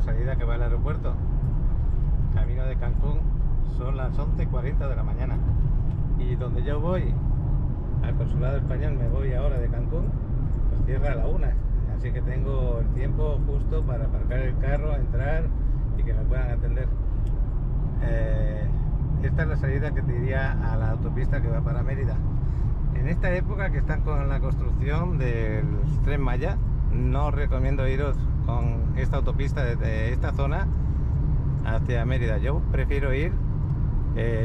la salida que va al aeropuerto. Camino de Cancún, son las 11:40 de la mañana. Y donde yo voy, al consulado español, me voy ahora de Cancún, pues cierra a la 1. Así que tengo el tiempo justo para aparcar el carro, entrar y que me puedan atender. Esta es la salida que te diría a la autopista que va para Mérida. En esta época que están con la construcción del Tren Maya, no os recomiendo iros con esta autopista desde esta zona hacia Mérida. Yo prefiero ir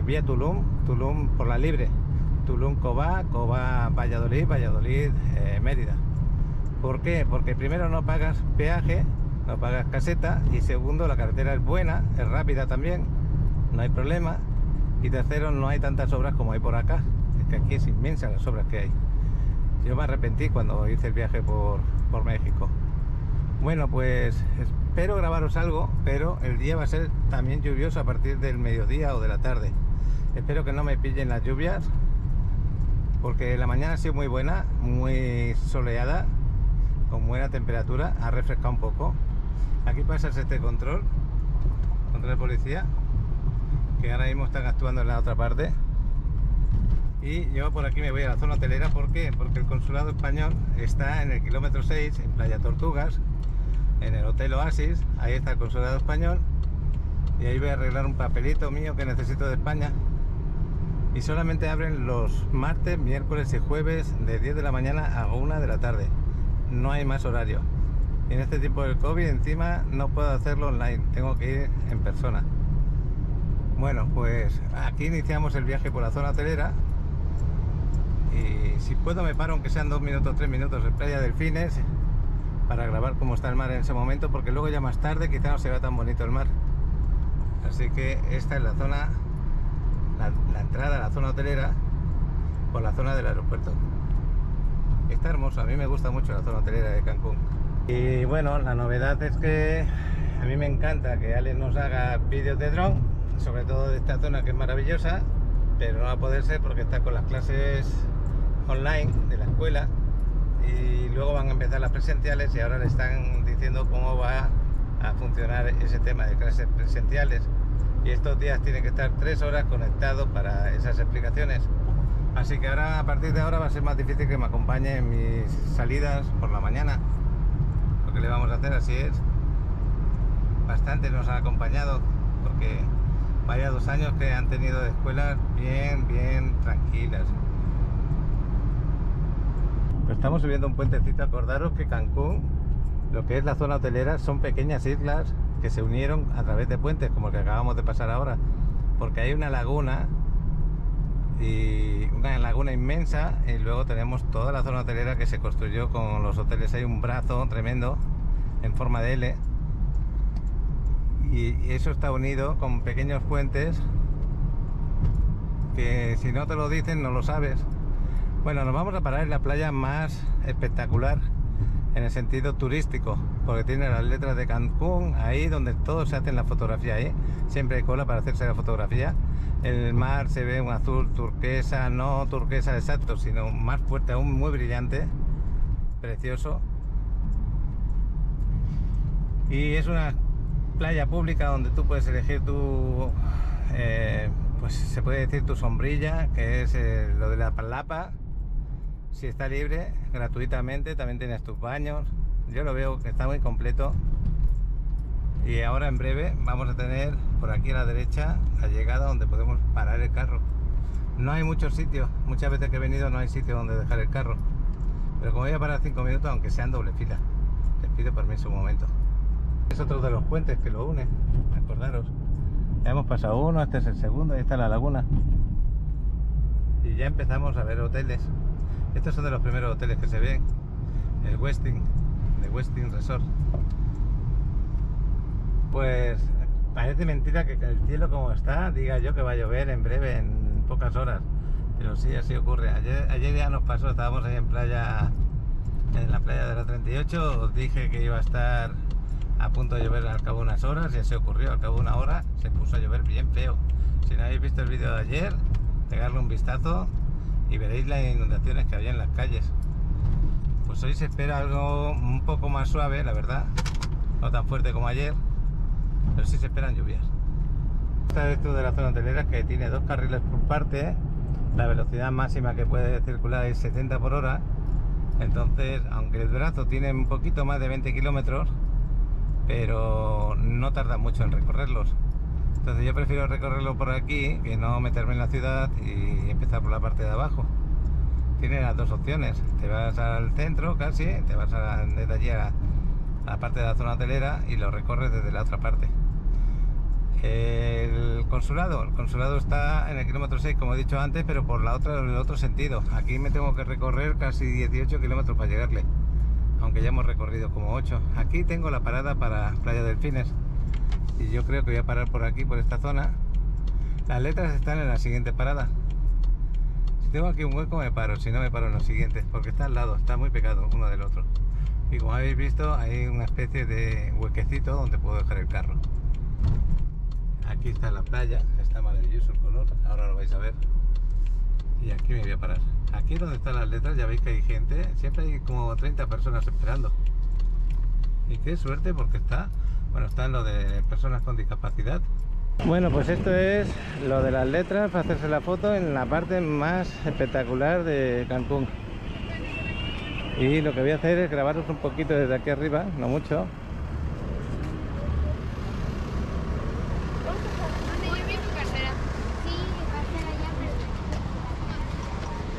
vía Tulum por la libre, Tulum-Cobá, Cobá-Valladolid, Valladolid-Mérida. ¿Por qué? Porque primero no pagas peaje, no pagas caseta, y segundo, la carretera es buena, es rápida también, no hay problema, y tercero, no hay tantas obras como hay por acá. Es que aquí es inmensa las obras que hay. Yo me arrepentí cuando hice el viaje por México. Bueno, pues espero grabaros algo, pero el día va a ser también lluvioso a partir del mediodía o de la tarde. Espero que no me pillen las lluvias, porque la mañana ha sido muy buena, muy soleada, con buena temperatura, ha refrescado un poco. Aquí pasa este control de policía, que ahora mismo están actuando en la otra parte. Y yo por aquí me voy a la zona hotelera. ¿Por qué? Porque el consulado español está en el kilómetro 6, en Playa Tortugas, en el Hotel Oasis. Ahí está el consulado español, y ahí voy a arreglar un papelito mío que necesito de España. Y solamente abren los martes, miércoles y jueves de 10 de la mañana a 1 de la tarde. No hay más horario. Y en este tiempo del COVID encima no puedo hacerlo online, tengo que ir en persona. Bueno, pues aquí iniciamos el viaje por la zona hotelera. Y si puedo me paro, aunque sean 2 minutos, 3 minutos, en Playa Delfines, para grabar cómo está el mar en ese momento, porque luego ya más tarde quizá no se vea tan bonito el mar. Así que esta es la zona, la entrada a la zona hotelera por la zona del aeropuerto. Está hermoso, a mí me gusta mucho la zona hotelera de Cancún. Y bueno, la novedad es que a mí me encanta que Alex nos haga vídeos de dron, sobre todo de esta zona que es maravillosa, pero no va a poder ser porque está con las clases online de la escuela, y luego van a empezar las presenciales, y ahora le están diciendo cómo va a funcionar ese tema de clases presenciales, y estos días tiene que estar 3 horas conectado para esas explicaciones. Así que ahora, a partir de ahora, va a ser más difícil que me acompañe en mis salidas por la mañana. Lo que le vamos a hacer, así es. Bastante nos ha acompañado, porque vaya 2 años que han tenido de escuelas bien tranquilas. Pues estamos subiendo un puentecito. Acordaros que Cancún, lo que es la zona hotelera, son pequeñas islas que se unieron a través de puentes, como el que acabamos de pasar ahora, porque hay una laguna, y una laguna inmensa, y luego tenemos toda la zona hotelera que se construyó con los hoteles. Hay un brazo tremendo en forma de L, y eso está unido con pequeños puentes que si no te lo dicen no lo sabes. Bueno, nos vamos a parar en la playa más espectacular en el sentido turístico, porque tiene las letras de Cancún, ahí donde todos se hacen la fotografía. Ahí siempre hay cola para hacerse la fotografía. El mar se ve un azul turquesa, no turquesa exacto, sino más fuerte aún, muy brillante, precioso. Y es una playa pública donde tú puedes elegir tu, pues se puede decir tu sombrilla, que es lo de la palapa. Si está libre, gratuitamente, también tienes tus baños. Yo lo veo que está muy completo. Y ahora en breve vamos a tener por aquí a la derecha la llegada donde podemos parar el carro. No hay muchos sitios, muchas veces que he venido no hay sitio donde dejar el carro, pero como voy a parar 5 minutos, aunque sean doble fila, les pido permiso un momento. Es otro de los puentes que lo une, acordaros. Ya hemos pasado uno, este es el segundo, ahí está la laguna. Y ya empezamos a ver hoteles. Estos son de los primeros hoteles que se ven. El Westin, de Westin Resort. Pues parece mentira que el cielo como está, diga yo que va a llover en breve, en pocas horas. Pero sí, así ocurre. Ayer ya nos pasó, estábamos ahí en la playa de la 38. Os dije que iba a estar a punto de llover al cabo de unas horas, y así ocurrió. Al cabo de una hora se puso a llover bien feo. Si no habéis visto el vídeo de ayer, pegarle un vistazo y veréis las inundaciones que había en las calles. Pues hoy se espera algo un poco más suave, la verdad, no tan fuerte como ayer, pero sí se esperan lluvias. Esto de la zona hotelera es que tiene 2 carriles por parte, la velocidad máxima que puede circular es 70 por hora, entonces aunque el brazo tiene un poquito más de 20 kilómetros, pero no tarda mucho en recorrerlos. Entonces yo prefiero recorrerlo por aquí que no meterme en la ciudad y empezar por la parte de abajo. Tienes las dos opciones, te vas al centro casi, te vas desde allí a la parte de la zona hotelera y lo recorres desde la otra parte. El consulado está en el kilómetro 6, como he dicho antes, pero por el otro sentido. Aquí me tengo que recorrer casi 18 kilómetros para llegarle, aunque ya hemos recorrido como 8. Aquí tengo la parada para Playa Delfines y yo creo que voy a parar por aquí, por esta zona. Las letras están en la siguiente parada. Si tengo aquí un hueco me paro, si no me paro en los siguientes, porque está al lado, está muy pegado uno del otro. Y como habéis visto, hay una especie de huequecito donde puedo dejar el carro. Aquí está la playa, está maravilloso el color, ahora lo vais a ver. Y aquí me voy a parar. Aquí donde están las letras ya veis que hay gente, siempre hay como 30 personas esperando. Y qué suerte porque están lo de personas con discapacidad. Bueno, pues esto es lo de las letras para hacerse la foto en la parte más espectacular de Cancún. Y lo que voy a hacer es grabaros un poquito desde aquí arriba, no mucho.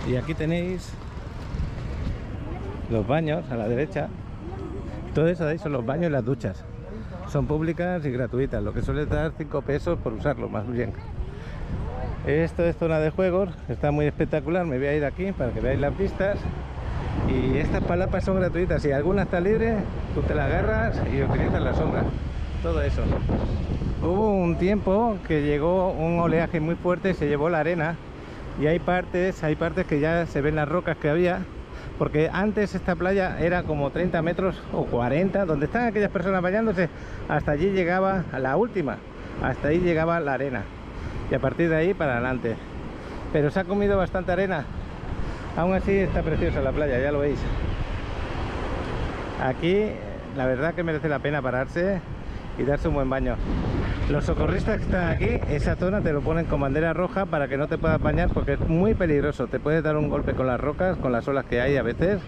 Y aquí tenéis los baños a la derecha. Todo eso de ahí son los baños y las duchas. Son públicas y gratuitas, lo que suele dar 5 pesos por usarlo, más bien. Esto es zona de juegos, está muy espectacular. Me voy a ir aquí para que veáis las vistas. Y estas palapas son gratuitas. Si alguna está libre, tú te la agarras y utilizas la sombra. Todo eso. Hubo un tiempo que llegó un oleaje muy fuerte y se llevó la arena. Y hay partes que ya se ven las rocas que había, porque antes esta playa era como 30 metros o 40, donde están aquellas personas bañándose, hasta allí llegaba a la última, hasta ahí llegaba la arena, y a partir de ahí para adelante. Pero se ha comido bastante arena. Aún así está preciosa la playa, ya lo veis. Aquí la verdad que merece la pena pararse y darse un buen baño. Los socorristas que están aquí, esa zona te lo ponen con bandera roja para que no te puedas bañar, porque es muy peligroso. Te puedes dar un golpe con las rocas, con las olas que hay a veces,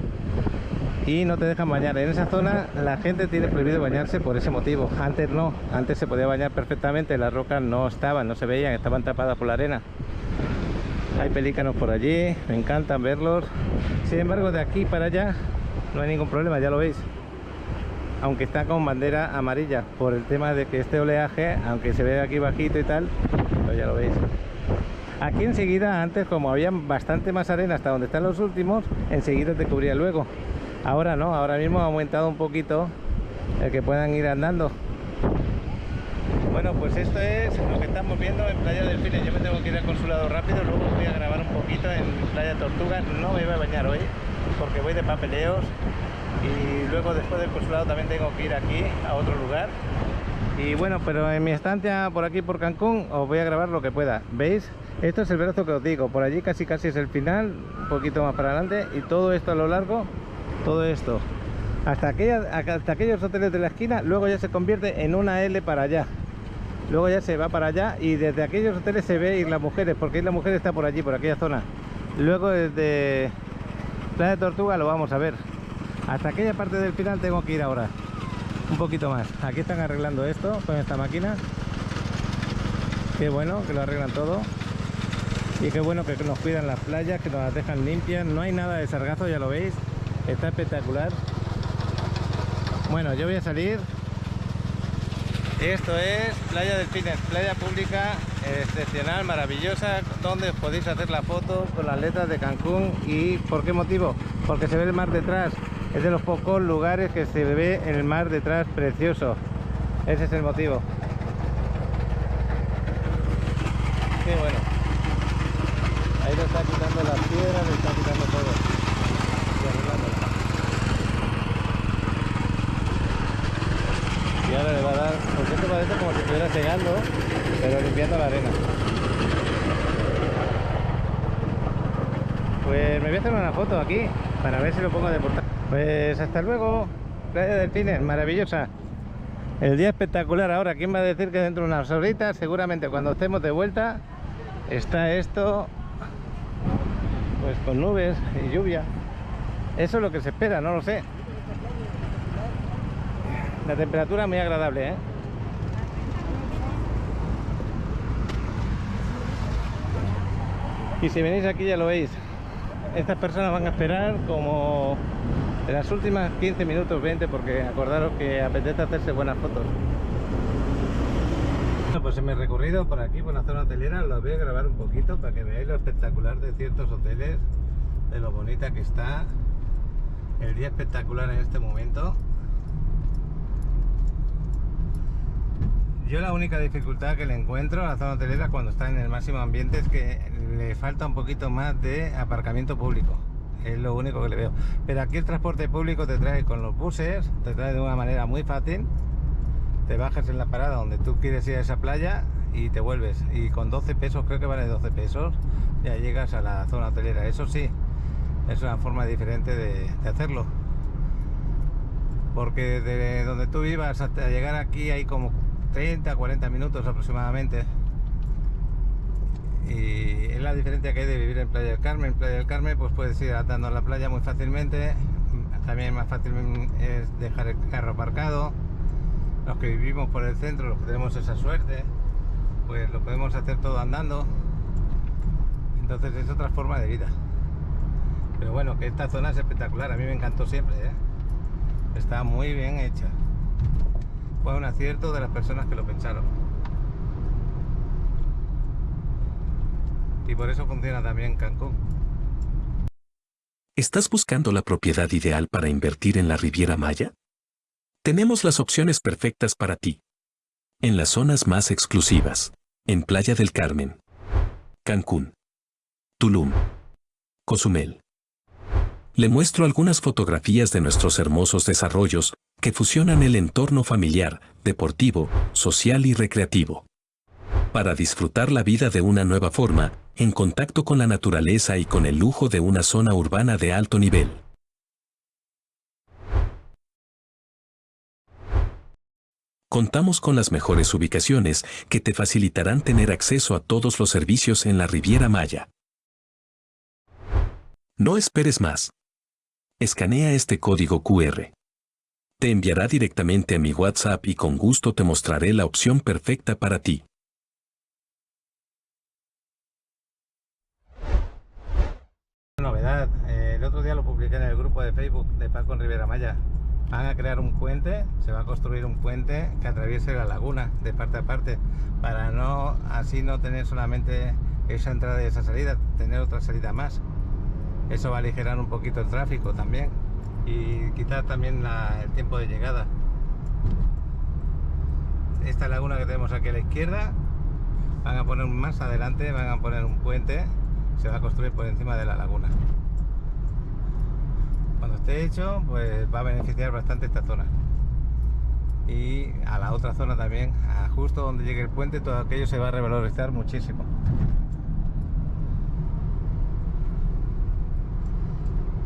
y no te dejan bañar. En esa zona la gente tiene prohibido bañarse por ese motivo. Antes no, antes se podía bañar perfectamente, las rocas no se veían, estaban tapadas por la arena. Hay pelícanos por allí, me encantan verlos. Sin embargo, de aquí para allá no hay ningún problema, ya lo veis. Aunque está con bandera amarilla, por el tema de que este oleaje, aunque se ve aquí bajito y tal, pues ya lo veis. Aquí enseguida, antes como había bastante más arena hasta donde están los últimos, enseguida te cubría luego. Ahora no, ahora mismo ha aumentado un poquito el que puedan ir andando. Bueno, pues esto es lo que estamos viendo en Playa Delfines. Yo me tengo que ir al consulado rápido, luego voy a grabar un poquito en Playa Tortuga. No me voy a bañar hoy porque voy de papeleos. Y luego después del consulado también tengo que ir aquí a otro lugar. Y bueno, pero en mi estancia por aquí por Cancún os voy a grabar lo que pueda. ¿Veis? Esto es el brazo que os digo. Por allí casi es el final, un poquito más para adelante. Y todo esto a lo largo, todo esto hasta aquellos hoteles de la esquina. Luego ya se convierte en una L para allá. Luego ya se va para allá y desde aquellos hoteles se ve ir las mujeres, porque la mujer está por allí, por aquella zona. Luego desde Playa de Tortuga lo vamos a ver. Hasta aquella parte del final tengo que ir ahora, un poquito más. Aquí están arreglando esto con esta máquina. Qué bueno que lo arreglan todo. Y qué bueno que nos cuidan las playas, que nos las dejan limpias. No hay nada de sargazo, ya lo veis. Está espectacular. Bueno, yo voy a salir. Esto es Playa Delfines, playa pública excepcional, maravillosa, donde podéis hacer la foto con las letras de Cancún. ¿Y por qué motivo? Porque se ve el mar detrás. Es de los pocos lugares que se ve el mar detrás precioso. Ese es el motivo. Qué bueno. Ahí lo está quitando las piedras, lo está quitando todo. Y arreglándola. Y ahora le va a dar, porque esto parece como si estuviera segando, pero limpiando la arena. Pues me voy a hacer una foto aquí, para ver si lo pongo de portada. Pues hasta luego, Playa Delfines, maravillosa. El día espectacular ahora. ¿Quién va a decir que dentro de unas horitas, seguramente cuando estemos de vuelta, está esto pues con nubes y lluvia? Eso es lo que se espera, no lo sé. La temperatura es muy agradable, ¿eh? Y si venís aquí ya lo veis. Estas personas van a esperar como en las últimas 15 minutos, 20, porque acordaros que apetece hacerse buenas fotos. Bueno, pues en mi recorrido por aquí, por la zona hotelera, lo voy a grabar un poquito para que veáis lo espectacular de ciertos hoteles, de lo bonita que está. El día espectacular en este momento. Yo la única dificultad que le encuentro a la zona hotelera cuando está en el máximo ambiente es que le falta un poquito más de aparcamiento público. Es lo único que le veo. Pero aquí el transporte público te trae con los buses, te trae de una manera muy fácil. Te bajas en la parada donde tú quieres ir a esa playa y te vuelves. Y con 12 pesos, creo que vale 12 pesos, ya llegas a la zona hotelera. Eso sí, es una forma diferente de hacerlo. Porque desde donde tú vivas hasta llegar aquí hay como 30, 40 minutos aproximadamente. Y es la diferencia que hay de vivir en Playa del Carmen. En Playa del Carmen pues puedes ir andando a la playa muy fácilmente. También más fácil es dejar el carro aparcado. Los que vivimos por el centro, los que tenemos esa suerte, pues lo podemos hacer todo andando. Entonces es otra forma de vida. Pero bueno, que esta zona es espectacular. A mí me encantó siempre, ¿eh? Está muy bien hecha. Fue un acierto de las personas que lo pensaron. Y por eso funciona también Cancún. ¿Estás buscando la propiedad ideal para invertir en la Riviera Maya? Tenemos las opciones perfectas para ti. En las zonas más exclusivas, en Playa del Carmen, Cancún, Tulum, Cozumel. Le muestro algunas fotografías de nuestros hermosos desarrollos que fusionan el entorno familiar, deportivo, social y recreativo. Para disfrutar la vida de una nueva forma, en contacto con la naturaleza y con el lujo de una zona urbana de alto nivel. Contamos con las mejores ubicaciones que te facilitarán tener acceso a todos los servicios en la Riviera Maya. No esperes más. Escanea este código QR. Te enviará directamente a mi WhatsApp y con gusto te mostraré la opción perfecta para ti. Novedad, el otro día lo publiqué en el grupo de Facebook de Paco en Riviera Maya. Van a crear un puente, se va a construir un puente que atraviese la laguna de parte a parte, para así no tener solamente esa entrada y esa salida, tener otra salida más. Eso va a aligerar un poquito el tráfico también y quitar también el tiempo de llegada. Esta laguna que tenemos aquí a la izquierda, van a poner más adelante, van a poner un puente, se va a construir por encima de la laguna. Cuando esté hecho, pues va a beneficiar bastante esta zona. Y a la otra zona también, justo donde llegue el puente, todo aquello se va a revalorizar muchísimo.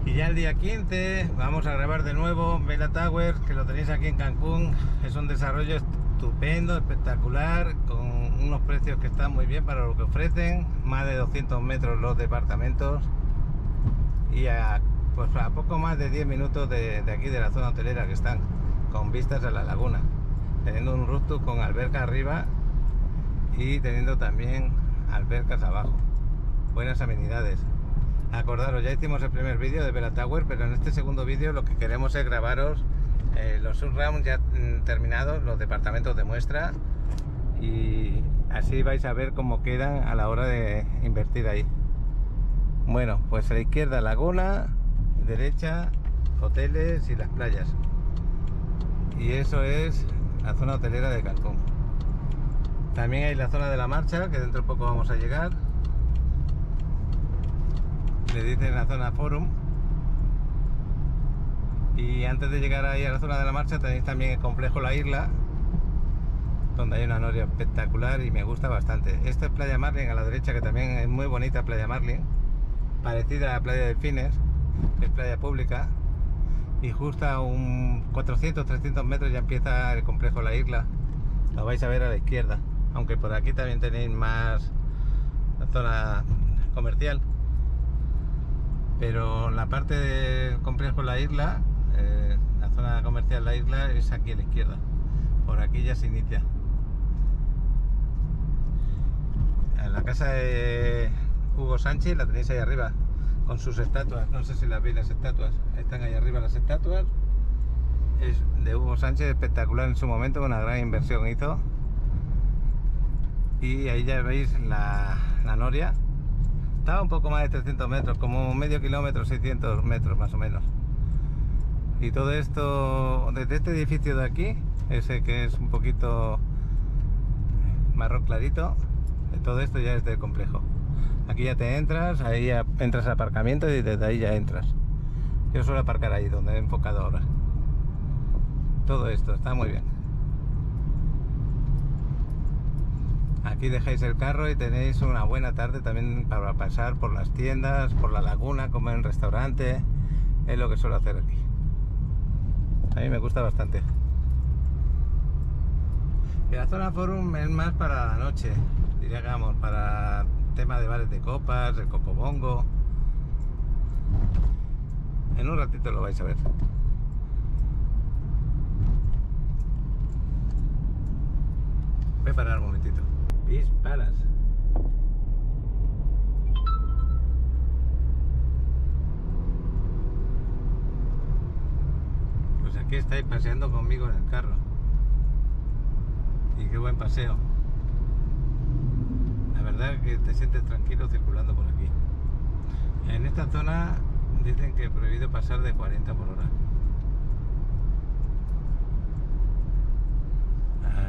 Y ya el día 15 vamos a grabar de nuevo Vela Tower, que lo tenéis aquí en Cancún. Es un desarrollo estupendo, espectacular, con unos precios que están muy bien para lo que ofrecen. Más de 200 metros los departamentos y pues a poco más de 10 minutos de aquí, de la zona hotelera, que están con vistas a la laguna, teniendo un rooftop con alberca arriba y teniendo también albercas abajo. Buenas amenidades. Acordaros, ya hicimos el primer vídeo de Vela Tower, pero en este segundo vídeo lo que queremos es grabaros los surrounds ya terminados, los departamentos de muestra, y así vais a ver cómo quedan a la hora de invertir ahí. Bueno, pues a la izquierda laguna, derecha hoteles y las playas, y eso es la zona hotelera de Cancún. También hay la zona de la Marcha, que dentro de poco vamos a llegar. Le dicen la zona Forum. Y antes de llegar ahí a la zona de la Marcha tenéis también el complejo La Isla, donde hay una noria espectacular y me gusta bastante. Esta es Playa Marlin a la derecha, que también es muy bonita. Playa Marlin, parecida a Playa Delfines, es playa pública, y justo a un 400-300 metros ya empieza el complejo La Isla. Lo vais a ver a la izquierda, aunque por aquí también tenéis más la zona comercial, pero la parte del complejo La Isla, la zona comercial La Isla es aquí a la izquierda. Por aquí ya se inicia. La casa de Hugo Sánchez la tenéis ahí arriba con sus estatuas. No sé si las veis, las estatuas están ahí arriba. Las estatuas es de Hugo Sánchez, espectacular en su momento, una gran inversión hizo. Y ahí ya veis la noria. Estaba un poco más de 300 metros, como medio kilómetro, 600 metros más o menos. Y todo esto desde este edificio de aquí, ese que es un poquito marrón clarito, todo esto ya es del complejo. Aquí ya te entras, ahí ya entras al aparcamiento y desde ahí ya entras. Yo suelo aparcar ahí donde he enfocado ahora. Todo esto está muy bien. Aquí dejáis el carro y tenéis una buena tarde también para pasar por las tiendas, por la laguna, comer en un restaurante. Es lo que suelo hacer aquí. A mí me gusta bastante. Y la zona Forum es más para la noche, diríamos, para tema de bares de copas, el cocobongo. En un ratito lo vais a ver. Voy a parar un momentito. Disparas. Pues aquí estáis paseando conmigo en el carro. Y qué buen paseo. La verdad que te sientes tranquilo circulando por aquí. En esta zona dicen que es prohibido pasar de 40 por hora.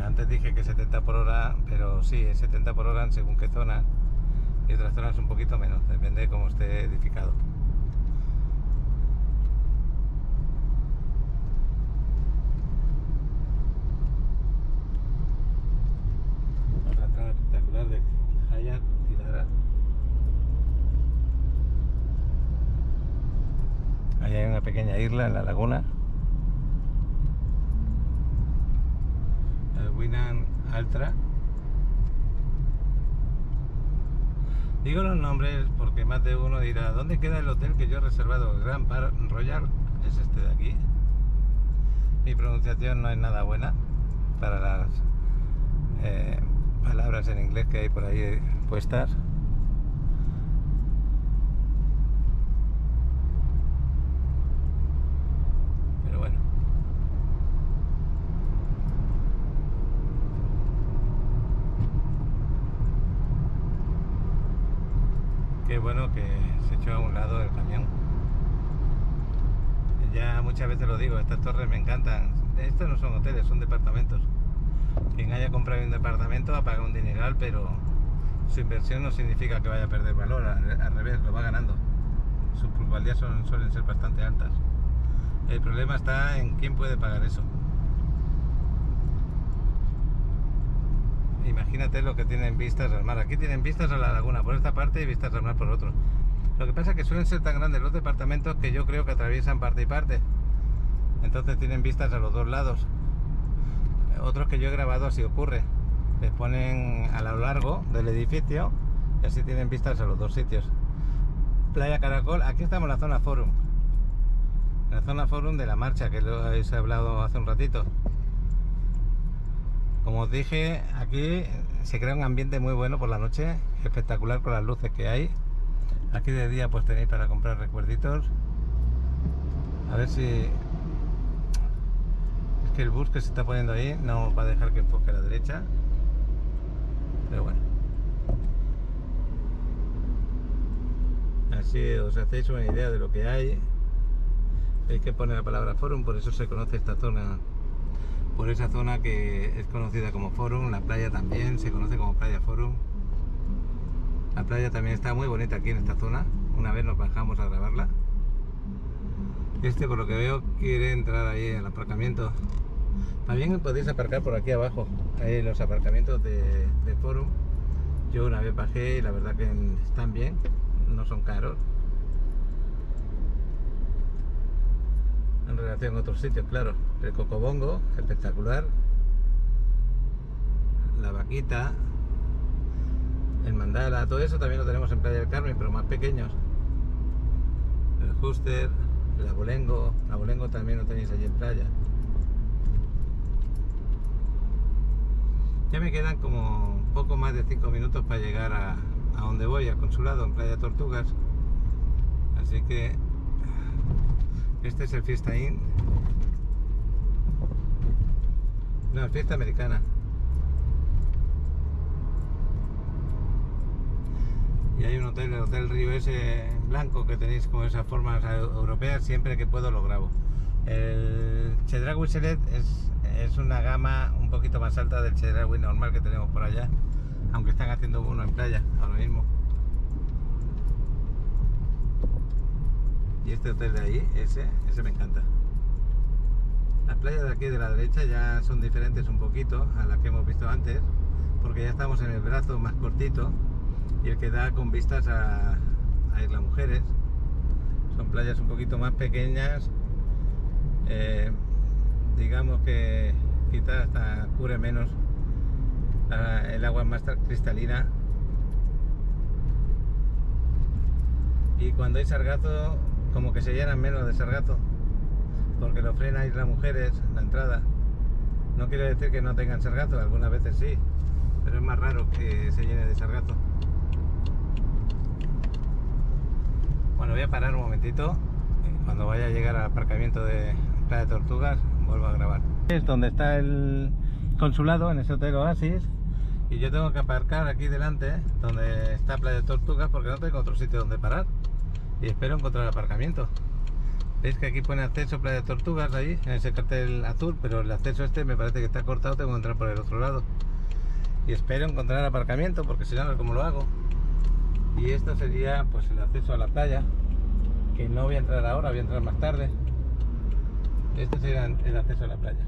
Antes dije que 70 por hora, pero sí, es 70 por hora en según qué zona. Y otras zonas un poquito menos, depende de cómo esté edificado. Otra zona espectacular de Hyatt Tirara. Ahí hay una pequeña isla en la laguna. El Winan Altra. Digo los nombres porque más de uno dirá: ¿dónde queda el hotel que yo he reservado? El Grand Park Royal es este de aquí. Mi pronunciación no es nada buena para las palabras en inglés que hay por ahí puestas. Pero bueno. Qué bueno que se echó a un lado el camión. Ya muchas veces lo digo, estas torres me encantan. Estos no son hoteles, son departamentos. Quien haya comprado un departamento ha pagado un dineral, pero su inversión no significa que vaya a perder valor, al revés, lo va ganando. Sus plusvalías suelen ser bastante altas. El problema está en quién puede pagar eso. Imagínate lo que tienen vistas al mar. Aquí tienen vistas a la laguna por esta parte y vistas al mar por otro. Lo que pasa es que suelen ser tan grandes los departamentos que yo creo que atraviesan parte y parte. Entonces tienen vistas a los dos lados. Otros que yo he grabado así ocurre. Les ponen a lo largo del edificio y así tienen vistas a los dos sitios. Playa Caracol, aquí estamos en la zona Forum. En la zona Forum de la marcha, que lo habéis hablado hace un ratito. Como os dije, aquí se crea un ambiente muy bueno por la noche, espectacular con las luces que hay. Aquí de día pues tenéis para comprar recuerditos. A ver si... Es que el bus que se está poniendo ahí no va a dejar que enfoque a la derecha. Pero bueno. Así os hacéis una idea de lo que hay. Hay que poner la palabra Forum, por eso se conoce esta zona. Por esa zona que es conocida como Forum. La playa también se conoce como Playa Forum. La playa también está muy bonita aquí en esta zona. Una vez nos bajamos a grabarla. Este, por lo que veo, quiere entrar ahí al aparcamiento. También podéis aparcar por aquí abajo. Ahí los aparcamientos de Forum. Yo una vez bajé y la verdad que están bien. No son caros. en relación a otros sitios, claro. El Cocobongo, espectacular. La Vaquita, el Mandala, todo eso también lo tenemos en Playa del Carmen, pero más pequeños. El Juster, el Abolengo también lo tenéis allí en playa. Ya me quedan como un poco más de 5 minutos para llegar a donde voy, al consulado, en Playa Tortugas. Así que este es el Fiesta Inn. No, el Fiesta Americana. Y hay un hotel, el Hotel Río ese blanco, que tenéis con esas formas europeas. Siempre que puedo lo grabo. El Chedraui Select es una gama un poquito más alta del Chedraui normal que tenemos por allá, aunque están haciendo uno en playa ahora mismo. Y este hotel de ahí, ese me encanta. Las playas de aquí de la derecha ya son diferentes un poquito a las que hemos visto antes, porque ya estamos en el brazo más cortito y el que da con vistas a Isla Mujeres. Son playas un poquito más pequeñas, digamos que quizás hasta cubre menos, el agua es más cristalina, y cuando hay sargazo como que se llenan menos de sargazo, porque lo frena Isla Mujeres la entrada. No quiero decir que no tengan sargazo, algunas veces sí, pero es más raro que se llene de sargazo. Bueno, voy a parar un momentito. Cuando vaya a llegar al aparcamiento de Playa Tortugas vuelvo a grabar. Es donde está el consulado, en ese hotel Oasis, y yo tengo que aparcar aquí delante donde está Playa Tortugas porque no tengo otro sitio donde parar y espero encontrar aparcamiento. Veis que aquí pone acceso Playa Tortugas ahí en ese cartel azul, pero el acceso este me parece que está cortado, tengo que entrar por el otro lado y espero encontrar aparcamiento, porque si no, no sé cómo lo hago. Y esto sería pues el acceso a la playa, que no voy a entrar ahora, voy a entrar más tarde. Este sería el acceso a la playa,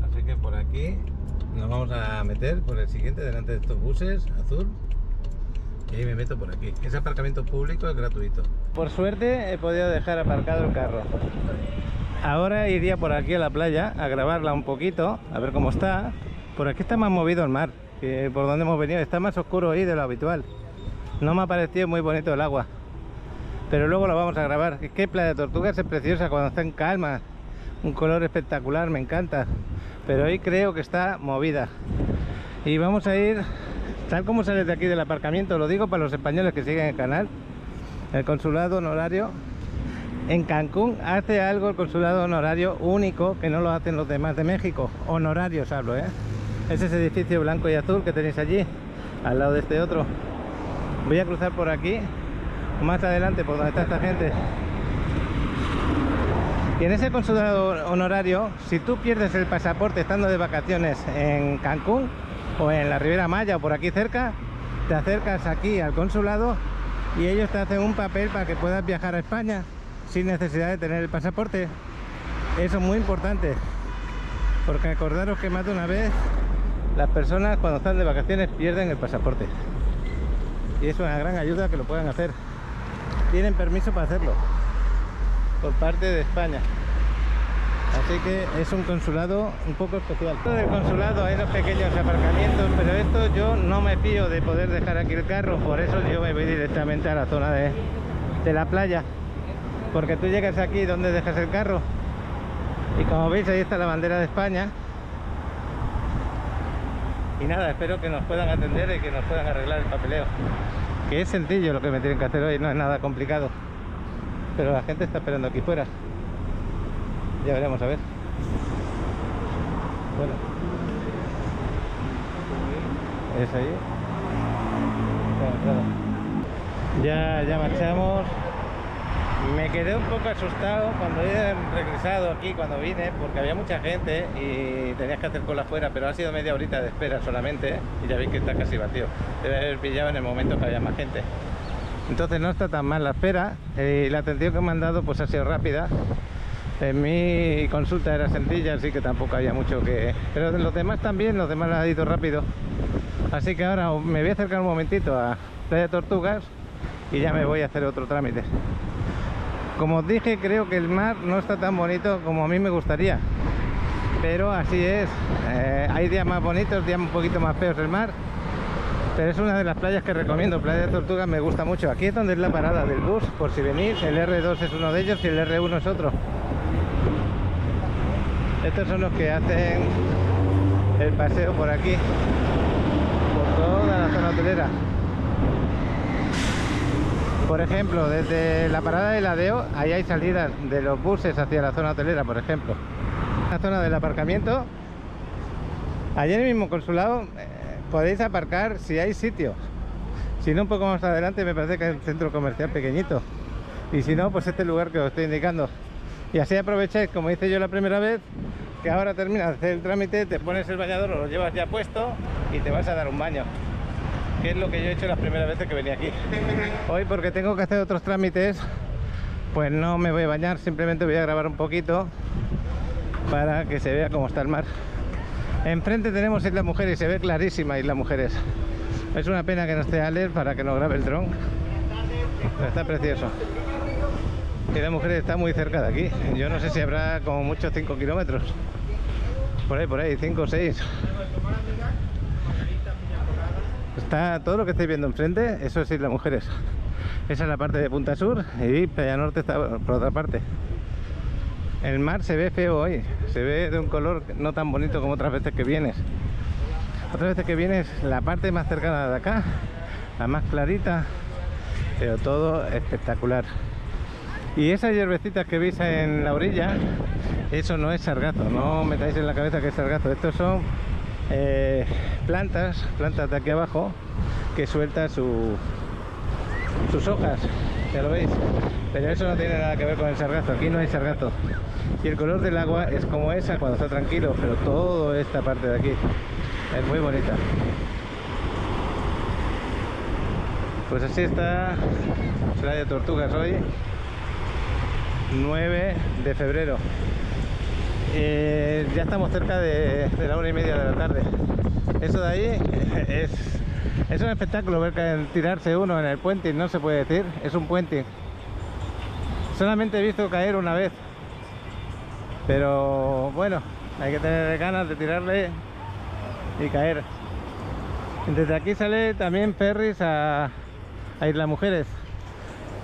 así que por aquí nos vamos a meter por el siguiente, delante de estos buses azul, y ahí me meto por aquí. Ese aparcamiento público es gratuito. Por suerte he podido dejar aparcado el carro. Ahora iría por aquí a la playa a grabarla un poquito, a ver cómo está. Por aquí está más movido el mar, que por donde hemos venido está más oscuro ahí de lo habitual. No me ha parecido muy bonito el agua, pero luego lo vamos a grabar. Es que Playa Tortugas es preciosa cuando está en calma, un color espectacular, me encanta, pero hoy creo que está movida. Y vamos a ir tal como sales de aquí del aparcamiento, lo digo para los españoles que siguen el canal. El consulado honorario en Cancún hace algo, el consulado honorario único, que no lo hacen los demás de México. Honorarios hablo, es ese edificio blanco y azul que tenéis allí al lado de este otro. Voy a cruzar por aquí más adelante, por donde está esta gente. Y en ese consulado honorario, si tú pierdes el pasaporte estando de vacaciones en Cancún o en la Riviera Maya o por aquí cerca, te acercas aquí al consulado y ellos te hacen un papel para que puedas viajar a España sin necesidad de tener el pasaporte. Eso es muy importante, porque acordaros que más de una vez las personas cuando están de vacaciones pierden el pasaporte, y es una gran ayuda que lo puedan hacer. Tienen permiso para hacerlo por parte de España, así que es un consulado un poco especial. Dentro del consulado hay los pequeños aparcamientos, pero esto yo no me fío de poder dejar aquí el carro, por eso yo me voy directamente a la zona de la playa, porque tú llegas aquí donde dejas el carro y como veis ahí está la bandera de España. Y nada, espero que nos puedan atender y que nos puedan arreglar el papeleo, que es sencillo lo que me tienen que hacer hoy, no es nada complicado, pero la gente está esperando aquí fuera. Ya veremos, a ver. Bueno, es ahí. Claro. Ya marchamos. Me quedé un poco asustado cuando he regresado aquí, cuando vine, porque había mucha gente y tenías que hacer cola afuera, pero ha sido media horita de espera solamente y ya veis que está casi vacío. Debe haber pillado en el momento que había más gente. Entonces no está tan mal la espera, y la atención que me han dado pues ha sido rápida. En mi consulta era sencilla, así que tampoco había mucho que... Pero los demás también, los demás ha ido rápido. Así que ahora me voy a acercar un momentito a Playa Tortugas y ya me voy a hacer otro trámite. Como os dije, creo que el mar no está tan bonito como a mí me gustaría, pero así es. Hay días más bonitos, días un poquito más feos el mar, pero es una de las playas que recomiendo. Playa de Tortugas me gusta mucho. Aquí es donde es la parada del bus, por si venís. El R2 es uno de ellos y el R1 es otro. Estos son los que hacen el paseo por aquí, por toda la zona hotelera. Por ejemplo, desde la parada de Ladeo, ahí hay salidas de los buses hacia la zona hotelera, por ejemplo. La zona del aparcamiento, allí en el mismo consulado, podéis aparcar si hay sitio. Si no, un poco más adelante me parece que hay un centro comercial pequeñito. Y si no, pues este lugar que os estoy indicando. Y así aprovecháis, como hice yo la primera vez, que ahora terminas de hacer el trámite, te pones el bañador o lo llevas ya puesto y te vas a dar un baño. Que es lo que yo he hecho las primeras veces que venía aquí. Hoy, porque tengo que hacer otros trámites, pues no me voy a bañar, simplemente voy a grabar un poquito para que se vea cómo está el mar. Enfrente tenemos Isla Mujeres y se ve clarísima Isla Mujeres. Es una pena que no esté Alex para que nos grabe el dron, pero está precioso. Isla Mujeres está muy cerca de aquí. Yo no sé si habrá como mucho 5 kilómetros. Por ahí, 5 o 6. Está todo lo que estáis viendo enfrente, eso es Isla Mujeres. Esa es la parte de Punta Sur y Playa Norte está por otra parte. El mar se ve feo hoy, se ve de un color no tan bonito como otras veces que vienes. Otras veces que vienes, la parte más cercana de acá, la más clarita, pero todo espectacular. Y esas hierbecitas que veis en la orilla, eso no es sargazo, no metáis en la cabeza que es sargazo. Estos son plantas de aquí abajo que sueltan sus hojas, ya lo veis, pero eso no tiene nada que ver con el sargazo. Aquí no hay sargazo y el color del agua es como esa cuando está tranquilo, pero toda esta parte de aquí es muy bonita. Pues así está Playa de Tortugas hoy, 9 de febrero. Ya estamos cerca de la 1:30 de la tarde. Eso de ahí es un espectáculo ver tirarse uno en el puente, no se puede decir, es un puente. Solamente he visto caer una vez, pero bueno, hay que tener ganas de tirarle y caer. Desde aquí sale también ferries a Isla Mujeres.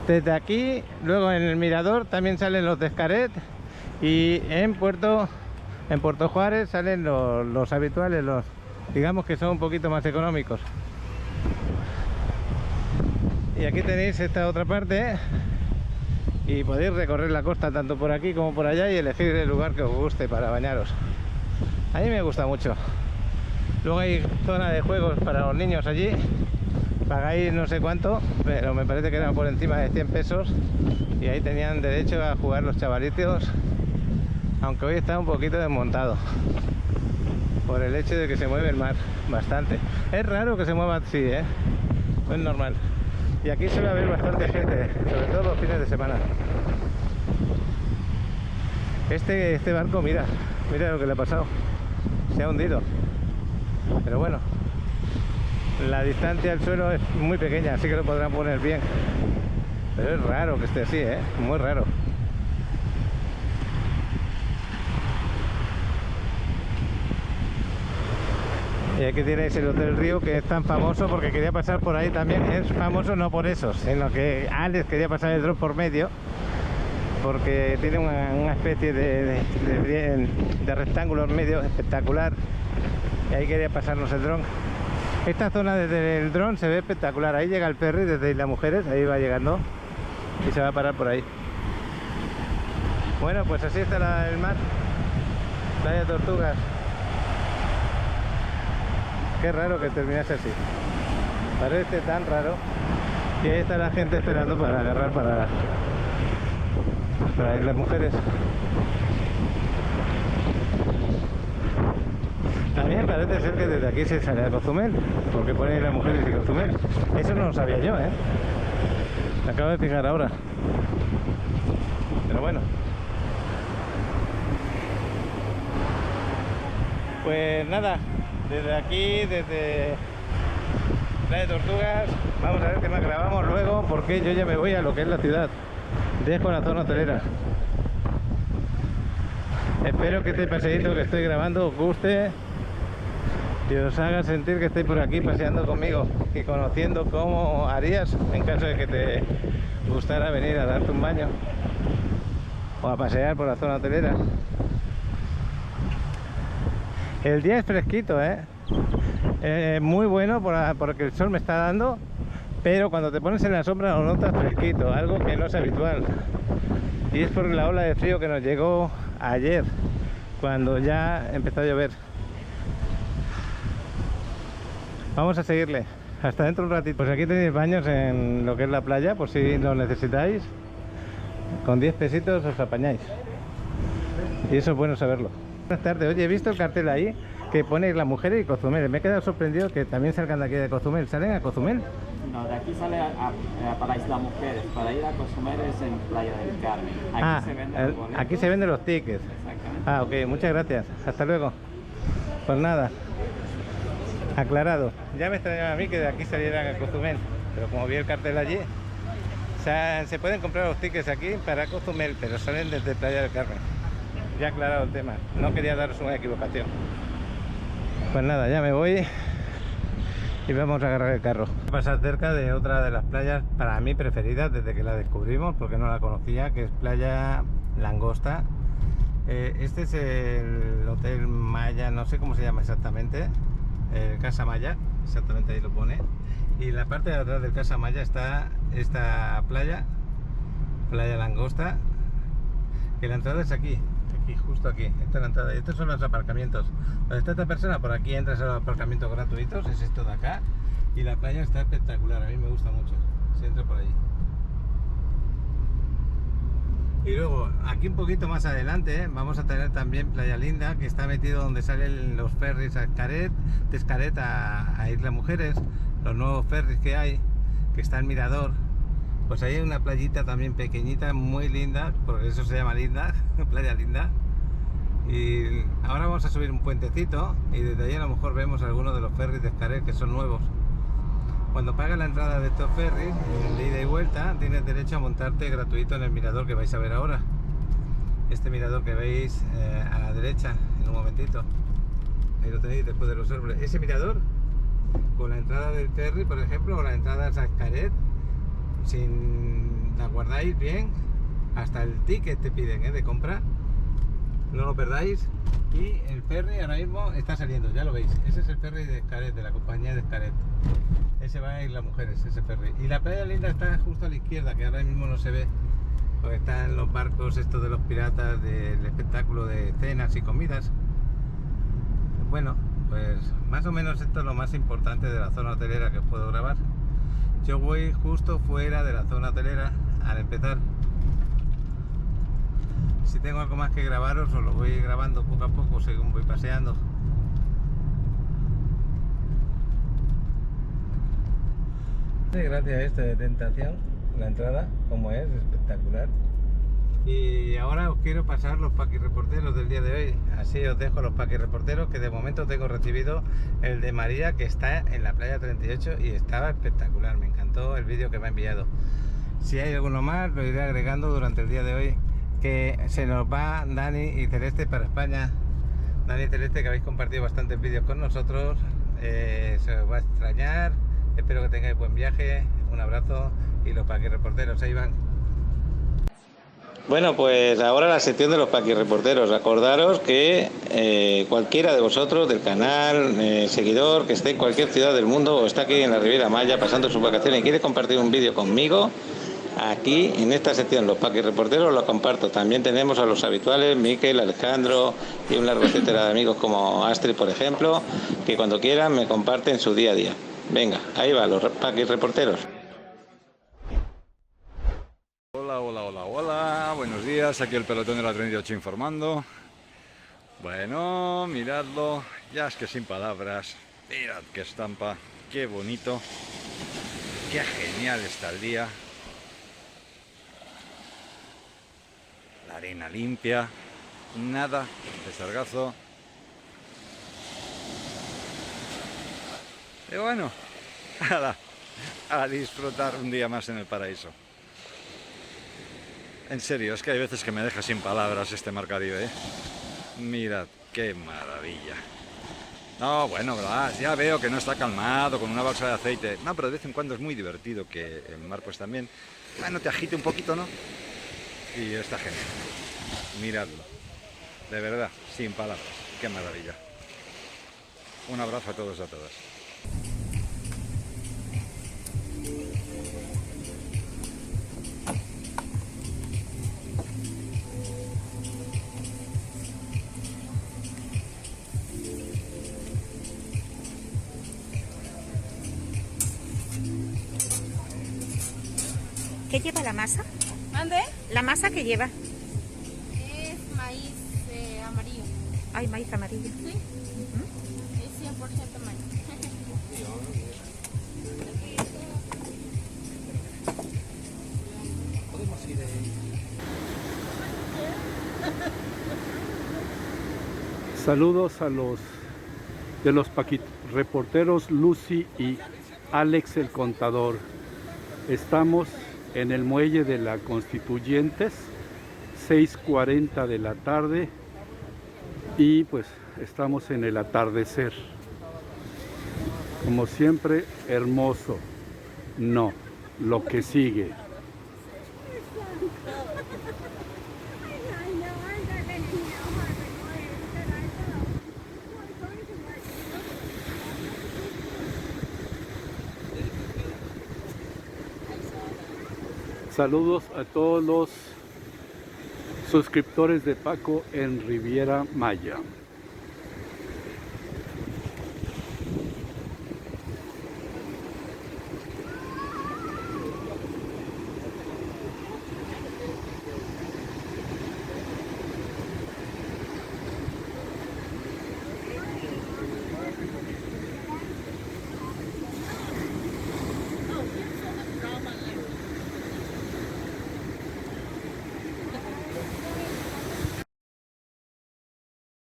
Desde aquí, luego en el mirador también salen los de Xcaret. Y en Puerto Juárez salen los habituales, los digamos que son un poquito más económicos. Y aquí tenéis esta otra parte y podéis recorrer la costa tanto por aquí como por allá y elegir el lugar que os guste para bañaros. A mí me gusta mucho. Luego hay zona de juegos para los niños allí. Pagáis no sé cuánto, pero me parece que eran por encima de 100 pesos y ahí tenían derecho a jugar los chavalitos. Aunque hoy está un poquito desmontado por el hecho de que se mueve el mar bastante. Es raro que se mueva así, no es normal. Y aquí suele haber bastante gente, sobre todo los fines de semana. Este barco, mira lo que le ha pasado. Se ha hundido. Pero bueno, la distancia al suelo es muy pequeña, así que lo podrán poner bien. Pero es raro que esté así, muy raro. Y aquí tenéis el Hotel Río, que es tan famoso porque quería pasar por ahí también. Es famoso no por eso, sino que Alex quería pasar el dron por medio, porque tiene una especie de rectángulo en medio espectacular, y ahí quería pasarnos el dron. Esta zona desde el dron se ve espectacular. Ahí llega el ferry desde Isla Mujeres, ahí va llegando y se va a parar por ahí. Bueno, pues así está el mar, Playa de Tortugas. Qué raro que terminase así, parece tan raro. Y ahí está la gente esperando para agarrar para Islas Mujeres. También parece ser que desde aquí se sale a Cozumel, porque pone Islas Mujeres y Cozumel. Eso no lo sabía yo, me acabo de fijar ahora. Pero bueno, pues nada, desde aquí, desde Playa de Tortugas, vamos a ver qué más grabamos luego, porque yo ya me voy a lo que es la ciudad. dejo la zona hotelera. Espero que este paseíto que estoy grabando os guste y os haga sentir que estáis por aquí paseando conmigo y conociendo cómo harías en caso de que te gustara venir a darte un baño o a pasear por la zona hotelera. El día es fresquito, muy bueno porque el sol me está dando, pero cuando te pones en la sombra lo notas fresquito, algo que no es habitual. Y es por la ola de frío que nos llegó ayer, cuando ya empezó a llover. Vamos a seguirle hasta dentro un ratito. Pues aquí tenéis baños en lo que es la playa, por si lo necesitáis. Con 10 pesitos os apañáis. Y eso es bueno saberlo. Buenas tardes. Oye, he visto el cartel ahí que pone Las Mujeres y Cozumel. Me he quedado sorprendido que también salgan de aquí de Cozumel. ¿Salen a Cozumel? No, de aquí sale para Isla Mujeres. Para ir a Cozumel es en Playa del Carmen. Aquí se venden los boletos. Aquí se venden los tickets. Exactamente. Ok, muchas gracias. Hasta luego. Pues nada, aclarado. Ya me extrañaba a mí que de aquí salieran a Cozumel, pero como vi el cartel allí, se pueden comprar los tickets aquí para Cozumel, pero salen desde Playa del Carmen. Ya aclarado el tema, no quería daros una equivocación. Pues nada, ya me voy y vamos a agarrar el carro. Voy a pasar cerca de otra de las playas para mí preferidas desde que la descubrimos, porque no la conocía, que es Playa Langosta. Este es el Hotel Maya, no sé cómo se llama exactamente, Casa Maya, exactamente ahí lo pone. Y en la parte de atrás del Casa Maya está esta playa, Playa Langosta, que la entrada es aquí, justo aquí, esta es la entrada. Y estos son los aparcamientos. Donde está esta persona, por aquí entras a los aparcamientos gratuitos, es esto de acá. Y la playa está espectacular, a mí me gusta mucho, se entra por allí. Y luego, aquí un poquito más adelante, vamos a tener también Playa Linda, que está metido donde salen los ferries a Xcaret, de Xcaret a Isla Mujeres, los nuevos ferries que hay, que está el Mirador. Pues ahí hay una playita también pequeñita, muy linda, porque eso se llama Linda, Playa Linda. Y ahora vamos a subir un puentecito y desde ahí a lo mejor vemos algunos de los ferries de Xcaret que son nuevos. Cuando pagas la entrada de estos ferries, de ida y vuelta, tienes derecho a montarte gratuito en el mirador que vais a ver ahora. Este mirador que veis a la derecha, en un momentito. Ahí lo tenéis después de los árboles. Ese mirador, con la entrada del ferry, por ejemplo, o la entrada a Xcaret, la guardáis bien, hasta el ticket te piden de compra. No lo perdáis. Y el ferry ahora mismo está saliendo, ya lo veis. Ese es el ferry de Xcaret, de la compañía de Xcaret. Ese va a Islas Mujeres, ese ferry. Y la Playa Linda está justo a la izquierda, que ahora mismo no se ve, porque están los barcos estos de los piratas del espectáculo de cenas y comidas. Bueno, pues más o menos esto es lo más importante de la zona hotelera que os puedo grabar. Yo voy justo fuera de la zona hotelera al empezar. Si tengo algo más que grabaros, os lo voy grabando poco a poco según voy paseando. Gracias a esto de tentación, la entrada, como es espectacular. Y ahora os quiero pasar los paquirreporteros del día de hoy. Así os dejo los paquirreporteros, que de momento tengo recibido el de María, que está en la playa 38 y estaba espectacular. Me encantó el vídeo que me ha enviado. Si hay alguno más, lo iré agregando durante el día de hoy. Que se nos va Dani y Celeste para España. Dani y Celeste, que habéis compartido bastantes vídeos con nosotros. Se os va a extrañar. Espero que tengáis buen viaje. Un abrazo y los paquirreporteros ahí van. Bueno, pues ahora la sección de los paquirreporteros. Acordaros que cualquiera de vosotros del canal, seguidor, que esté en cualquier ciudad del mundo o está aquí en la Riviera Maya pasando sus vacaciones y quiere compartir un vídeo conmigo, aquí en esta sección los paquirreporteros lo comparto. También tenemos a los habituales, Miquel, Alejandro y un largo etcétera de amigos como Astrid, por ejemplo, que cuando quieran me comparten su día a día. Venga, ahí va, los paquirreporteros. Hola, buenos días, aquí el pelotón de la 38 informando. Bueno, miradlo, ya es que sin palabras, mirad qué estampa, qué bonito, qué genial está el día. La arena limpia, nada de sargazo. Y bueno, a disfrutar un día más en el paraíso. En serio, es que hay veces que me deja sin palabras este Mar Caribe, ¿eh? Mirad, qué maravilla. No, bueno, ya veo que no está calmado con una balsa de aceite. No, pero de vez en cuando es muy divertido que el mar pues también, bueno, te agite un poquito, ¿no? Y está genial. Miradlo. De verdad, sin palabras. Qué maravilla. Un abrazo a todos y a todas. ¿Qué lleva la masa? ¿Mande? ¿La masa que lleva? Es maíz amarillo. Ay, maíz amarillo. Sí. Es 100% maíz. Saludos a los reporteros Lucy y Alex el Contador. Estamos en el muelle de la Constituyentes, 6:40 de la tarde, y pues estamos en el atardecer. Como siempre, hermoso. No, lo que sigue. Saludos a todos los suscriptores de Paco en Riviera Maya.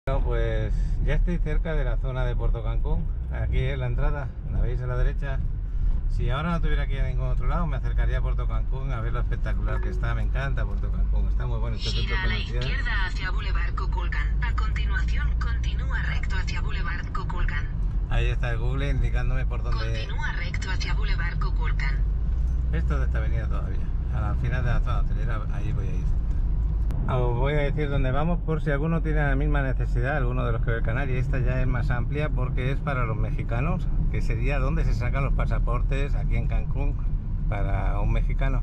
Bueno, pues ya estoy cerca de la zona de Puerto Cancún. Aquí es la entrada, la veis a la derecha. Si ahora no tuviera que ir a ningún otro lado, me acercaría a Puerto Cancún a ver lo espectacular que está. Me encanta Puerto Cancún, está muy bonito. Gira a la izquierda hacia Boulevard Kukulkan. A continuación, continúa recto hacia Boulevard Kukulkan. Ahí está el Google indicándome por dónde. Continúa recto hacia Boulevard Kukulkan. Esto es de esta avenida todavía. Al final de la zona hotelera, ahí voy a ir. Os voy a decir dónde vamos por si alguno tiene la misma necesidad, alguno de los que ve el canal, y esta ya es más amplia porque es para los mexicanos, que sería donde se sacan los pasaportes aquí en Cancún para un mexicano.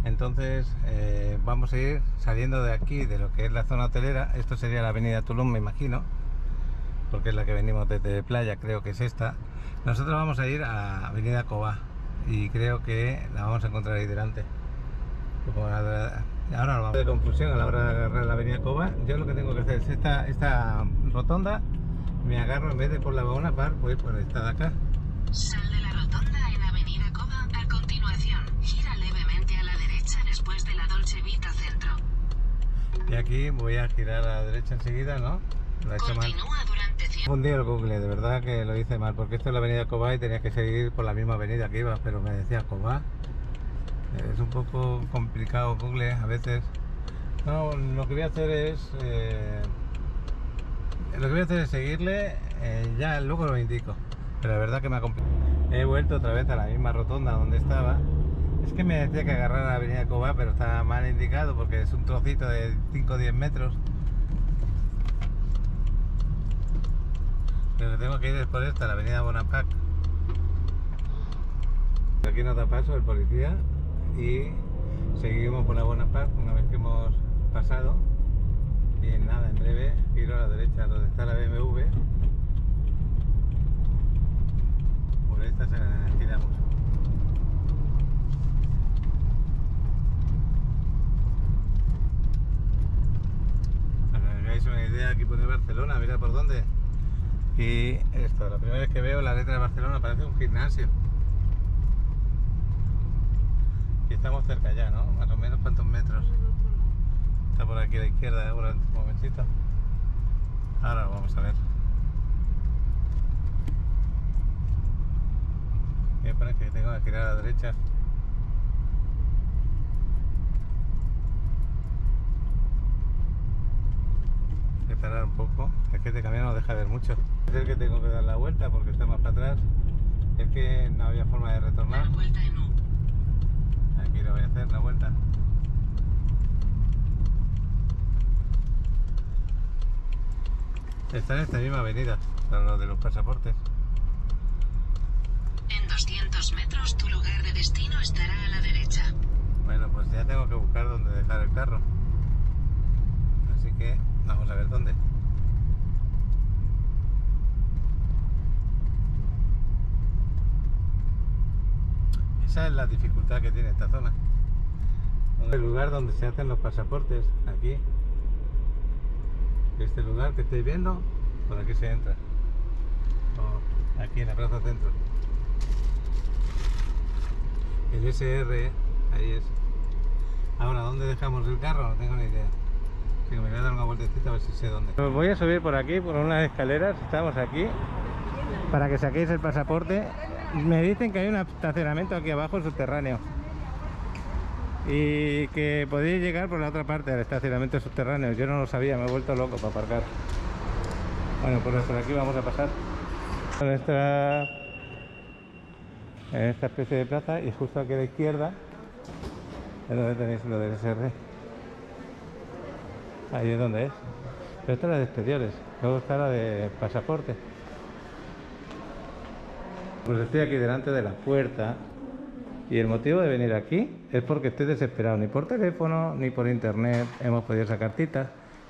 Entonces vamos a ir saliendo de aquí, de lo que es la zona hotelera. Esto sería la avenida Tulum, me imagino, porque es la que venimos desde playa, creo que es esta. Nosotros vamos a ir a avenida Cobá y creo que la vamos a encontrar ahí delante. Ahora no vamos de confusión a la hora de agarrar la avenida Cobá. Yo lo que tengo que hacer es esta rotonda, me agarro en vez de por la Bahona Park, pues por esta de acá. Sal de la rotonda en Avenida Cobá. A continuación, gira levemente a la derecha después de la Dolce Vita Centro. Y aquí voy a girar a la derecha enseguida, ¿no? Lo he hecho mal. Continúa durante 100. Confundí el Google, de verdad que lo hice mal, porque esto es la avenida Cobá y tenía que seguir por la misma avenida que iba, pero me decía Cobá. Es un poco complicado Google a veces. No, lo que voy a hacer es seguirle, ya luego lo indico, pero la verdad que me ha complicado. He vuelto otra vez a la misma rotonda donde estaba. Es que me decía que agarrara la avenida Cobá, pero está mal indicado porque es un trocito de 5 o 10 metros. Pero tengo que ir después de esta, la avenida Bonaparte. Aquí nos da paso el policía y seguimos por la Bonaparte una vez que hemos pasado. Y nada, en breve giro a la derecha donde está la BMW. Por esta giramos. Para que hagáis una idea, aquí pone Barcelona, mira por dónde. Y esto, la primera vez que veo la letra de Barcelona parece un gimnasio. Y estamos cerca ya, ¿no? Más o menos, ¿cuántos metros? Está por aquí a la izquierda, ahora un momentito. Ahora lo vamos a ver. Me parece que tengo que girar a la derecha. tardar un poco. Es que este camión no deja ver mucho. Es el que tengo que dar la vuelta porque está más para atrás. Es que no había forma de retornar. Dar vuelta en U. Aquí lo voy a hacer, la vuelta. Está en esta misma avenida, lo de los pasaportes. En 200 metros tu lugar de destino estará a la derecha. Bueno, pues ya tengo que buscar dónde dejar el carro. Así que vamos a ver dónde. Esa es la dificultad que tiene esta zona. El lugar donde se hacen los pasaportes, aquí. Este lugar que estáis viendo, por aquí se entra. O aquí en la plaza centro. El SR, ahí es. Ahora, ¿dónde dejamos el carro? No tengo ni idea. Así que me voy a dar una vueltecita a ver si sé dónde. Os voy a subir por aquí, por unas escaleras. Estamos aquí. Para que saquéis el pasaporte. Me dicen que hay un estacionamiento aquí abajo subterráneo. Y que podéis llegar por la otra parte del estacionamiento subterráneo. Yo no lo sabía, me he vuelto loco para aparcar. Bueno, pues por aquí vamos a pasar. En esta especie de plaza, y justo aquí a la izquierda es donde tenéis lo del SR. Ahí es donde es. Pero esta es la de exteriores, luego está la de pasaporte. Pues estoy aquí delante de la puerta. Y el motivo de venir aquí es porque estoy desesperado. Ni por teléfono, ni por internet hemos podido sacar citas.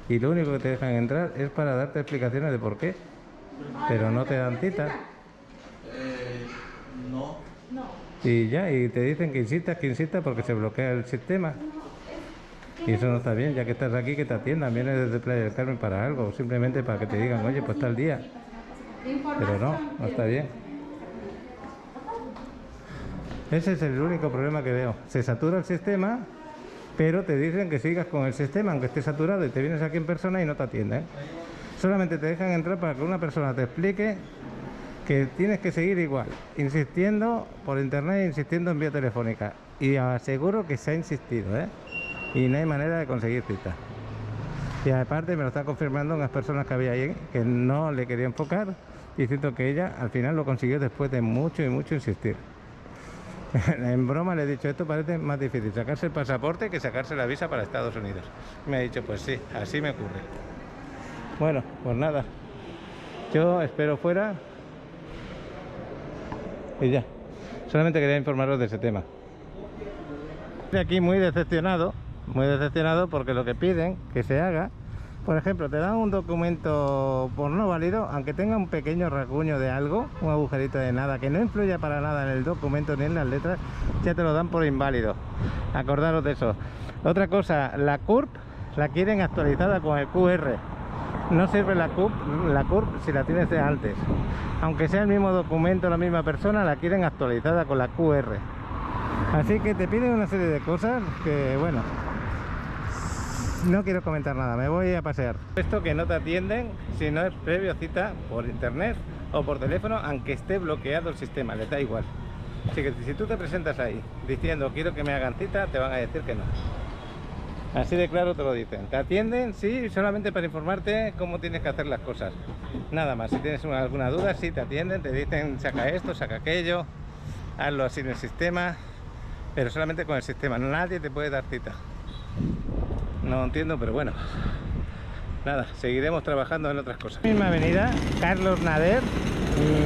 Y lo único que te dejan entrar es para darte explicaciones de por qué. Pero no te dan citas. No. Y ya, y te dicen que insistas porque se bloquea el sistema. Y eso no está bien, ya que estás aquí, que te atiendan. Vienes desde Playa del Carmen para algo, o simplemente para que te digan, oye, pues está el día. Pero no está bien. Ese es el único problema que veo. Se satura el sistema, pero te dicen que sigas con el sistema, aunque esté saturado, y te vienes aquí en persona y no te atienden. Solamente te dejan entrar para que una persona te explique que tienes que seguir igual, insistiendo por internet, insistiendo en vía telefónica. Y aseguro que se ha insistido, ¿eh? Y no hay manera de conseguir cita. Y aparte me lo están confirmando unas personas que había ahí que no le quería enfocar, diciendo que ella al final lo consiguió después de mucho y mucho insistir. En broma le he dicho, esto parece más difícil sacarse el pasaporte que sacarse la visa para Estados Unidos. Me ha dicho, pues sí, así me ocurre. Bueno, pues nada, yo espero fuera y ya. Solamente quería informaros de ese tema. Estoy aquí muy decepcionado porque lo que piden que se haga, por ejemplo, te dan un documento por no válido, aunque tenga un pequeño rasguño de algo, un agujerito de nada, que no influya para nada en el documento ni en las letras, ya te lo dan por inválido. Acordaros de eso. Otra cosa, la CURP la quieren actualizada con el QR. No sirve la CURP si la tienes de antes. Aunque sea el mismo documento, la misma persona, la quieren actualizada con la QR. Así que te piden una serie de cosas que, bueno, no quiero comentar nada, me voy a pasear. Esto que no te atienden si no es previo cita por internet o por teléfono, aunque esté bloqueado el sistema, les da igual. Así que si tú te presentas ahí diciendo quiero que me hagan cita, te van a decir que no. Así de claro te lo dicen. Te atienden, sí, solamente para informarte cómo tienes que hacer las cosas. Nada más, si tienes alguna duda, sí te atienden, te dicen saca esto, saca aquello, hazlo así en el sistema, pero solamente con el sistema, nadie te puede dar cita. No entiendo, pero bueno, nada, seguiremos trabajando en otras cosas. Misma avenida, Carlos Nader,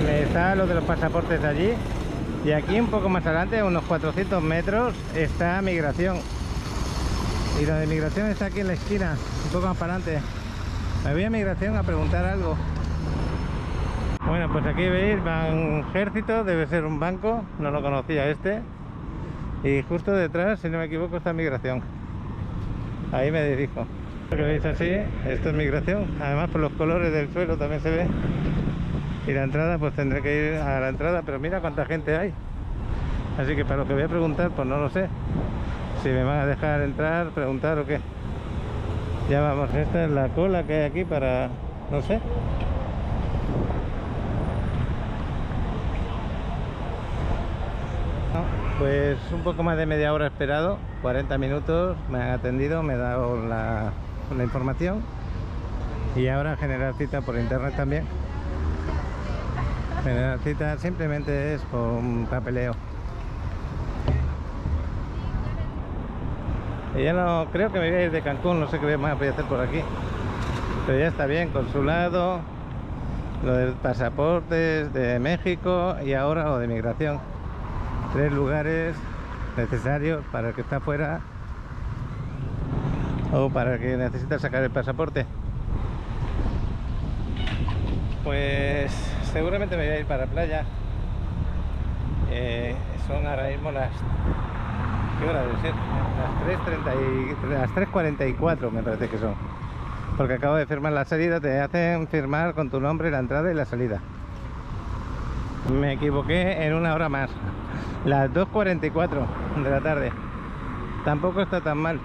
está lo de los pasaportes allí, y aquí un poco más adelante, a unos 400 metros, está Migración. Y la de Migración está aquí en la esquina, un poco más para adelante. Me voy a Migración a preguntar algo. Bueno, pues aquí veis, van Ejército, debe ser un banco, no lo conocía este. Y justo detrás, si no me equivoco, está Migración. Ahí me dirijo. Lo que veis así, esto es Migración. Además por los colores del suelo también se ve. Y la entrada, pues tendré que ir a la entrada, pero mira cuánta gente hay. Así que para lo que voy a preguntar, pues no lo sé. Si me van a dejar entrar, preguntar o qué. Ya vamos, esta es la cola que hay aquí para... no sé. Pues un poco más de media hora esperado, 40 minutos, me han atendido, me han dado la información Y ahora generar cita por internet también. Generar cita simplemente es por un papeleo. Y ya no creo que me voy a ir de Cancún, no sé qué más voy a hacer por aquí. Pero ya está bien, consulado, lo de pasaportes de México y ahora lo de migración. 3 lugares necesarios para el que está fuera o para el que necesita sacar el pasaporte. Pues seguramente me voy a ir para playa. Son ahora mismo las... ¿qué hora debe ser? Las 3:44 me parece que son. Porque acabo de firmar la salida, te hacen firmar con tu nombre la entrada y la salida. Me equivoqué en una hora más. Las 2:44 de la tarde. Tampoco está tan mal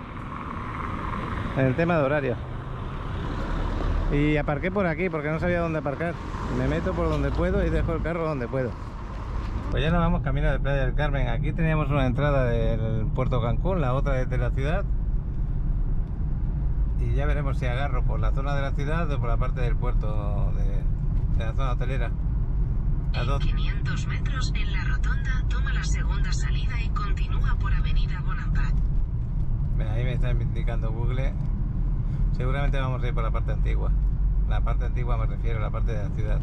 en el tema de horario. Y aparqué por aquí porque no sabía dónde aparcar. Me meto por donde puedo y dejo el carro donde puedo. Pues ya nos vamos camino de Playa del Carmen. Aquí teníamos una entrada del puerto Cancún, la otra desde la ciudad. Y ya veremos si agarro por la zona de la ciudad o por la parte del puerto de la zona hotelera. En 500 metros en la rotonda, toma la segunda salida y continúa por Avenida Bonampak. Ahí me está indicando Google. Seguramente vamos a ir por la parte antigua. La parte antigua me refiero a la parte de la ciudad.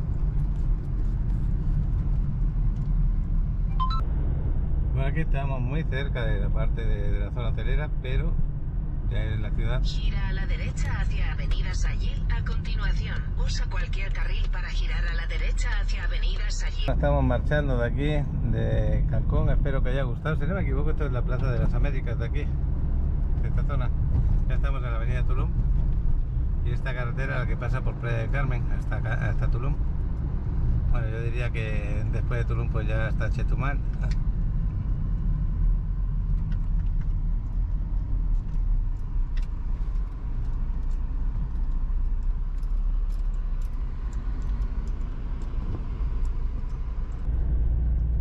Bueno, aquí estamos muy cerca de la parte de la zona hotelera, pero ya en la ciudad. Gira a la derecha hacia Avenida Sayil. A continuación, usa cualquier carril para girar a la derecha hacia Avenida Sayil. Estamos marchando de aquí, de Cancún. Espero que haya gustado. Si no me equivoco, esto es la Plaza de las Américas de aquí, de esta zona. Ya estamos en la Avenida Tulum. Y esta carretera la que pasa por Playa del Carmen hasta Tulum. Bueno, yo diría que después de Tulum pues ya está Chetumal.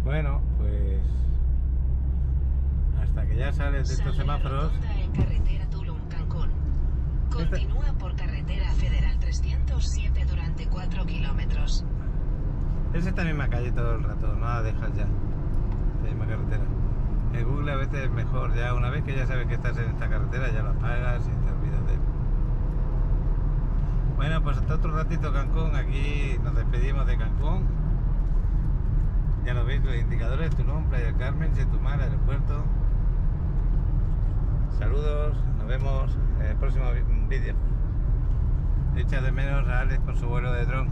Bueno, pues hasta que ya sales de estos semáforos. En carretera Tulum-Cancún. Continúa por carretera federal 307 durante 4 kilómetros. Es esta misma calle todo el rato, no la dejas ya. Esta misma carretera. El Google a veces es mejor, ya una vez que ya sabes que estás en esta carretera, ya lo apagas y te olvidas de él. Bueno, pues hasta otro ratito Cancún. Aquí nos despedimos de Cancún. Ya lo veis, los indicadores: Tulum, Playa del Carmen, Chetumal, aeropuerto. Saludos, nos vemos en el próximo vídeo. Echa de menos a Alex con su vuelo de dron.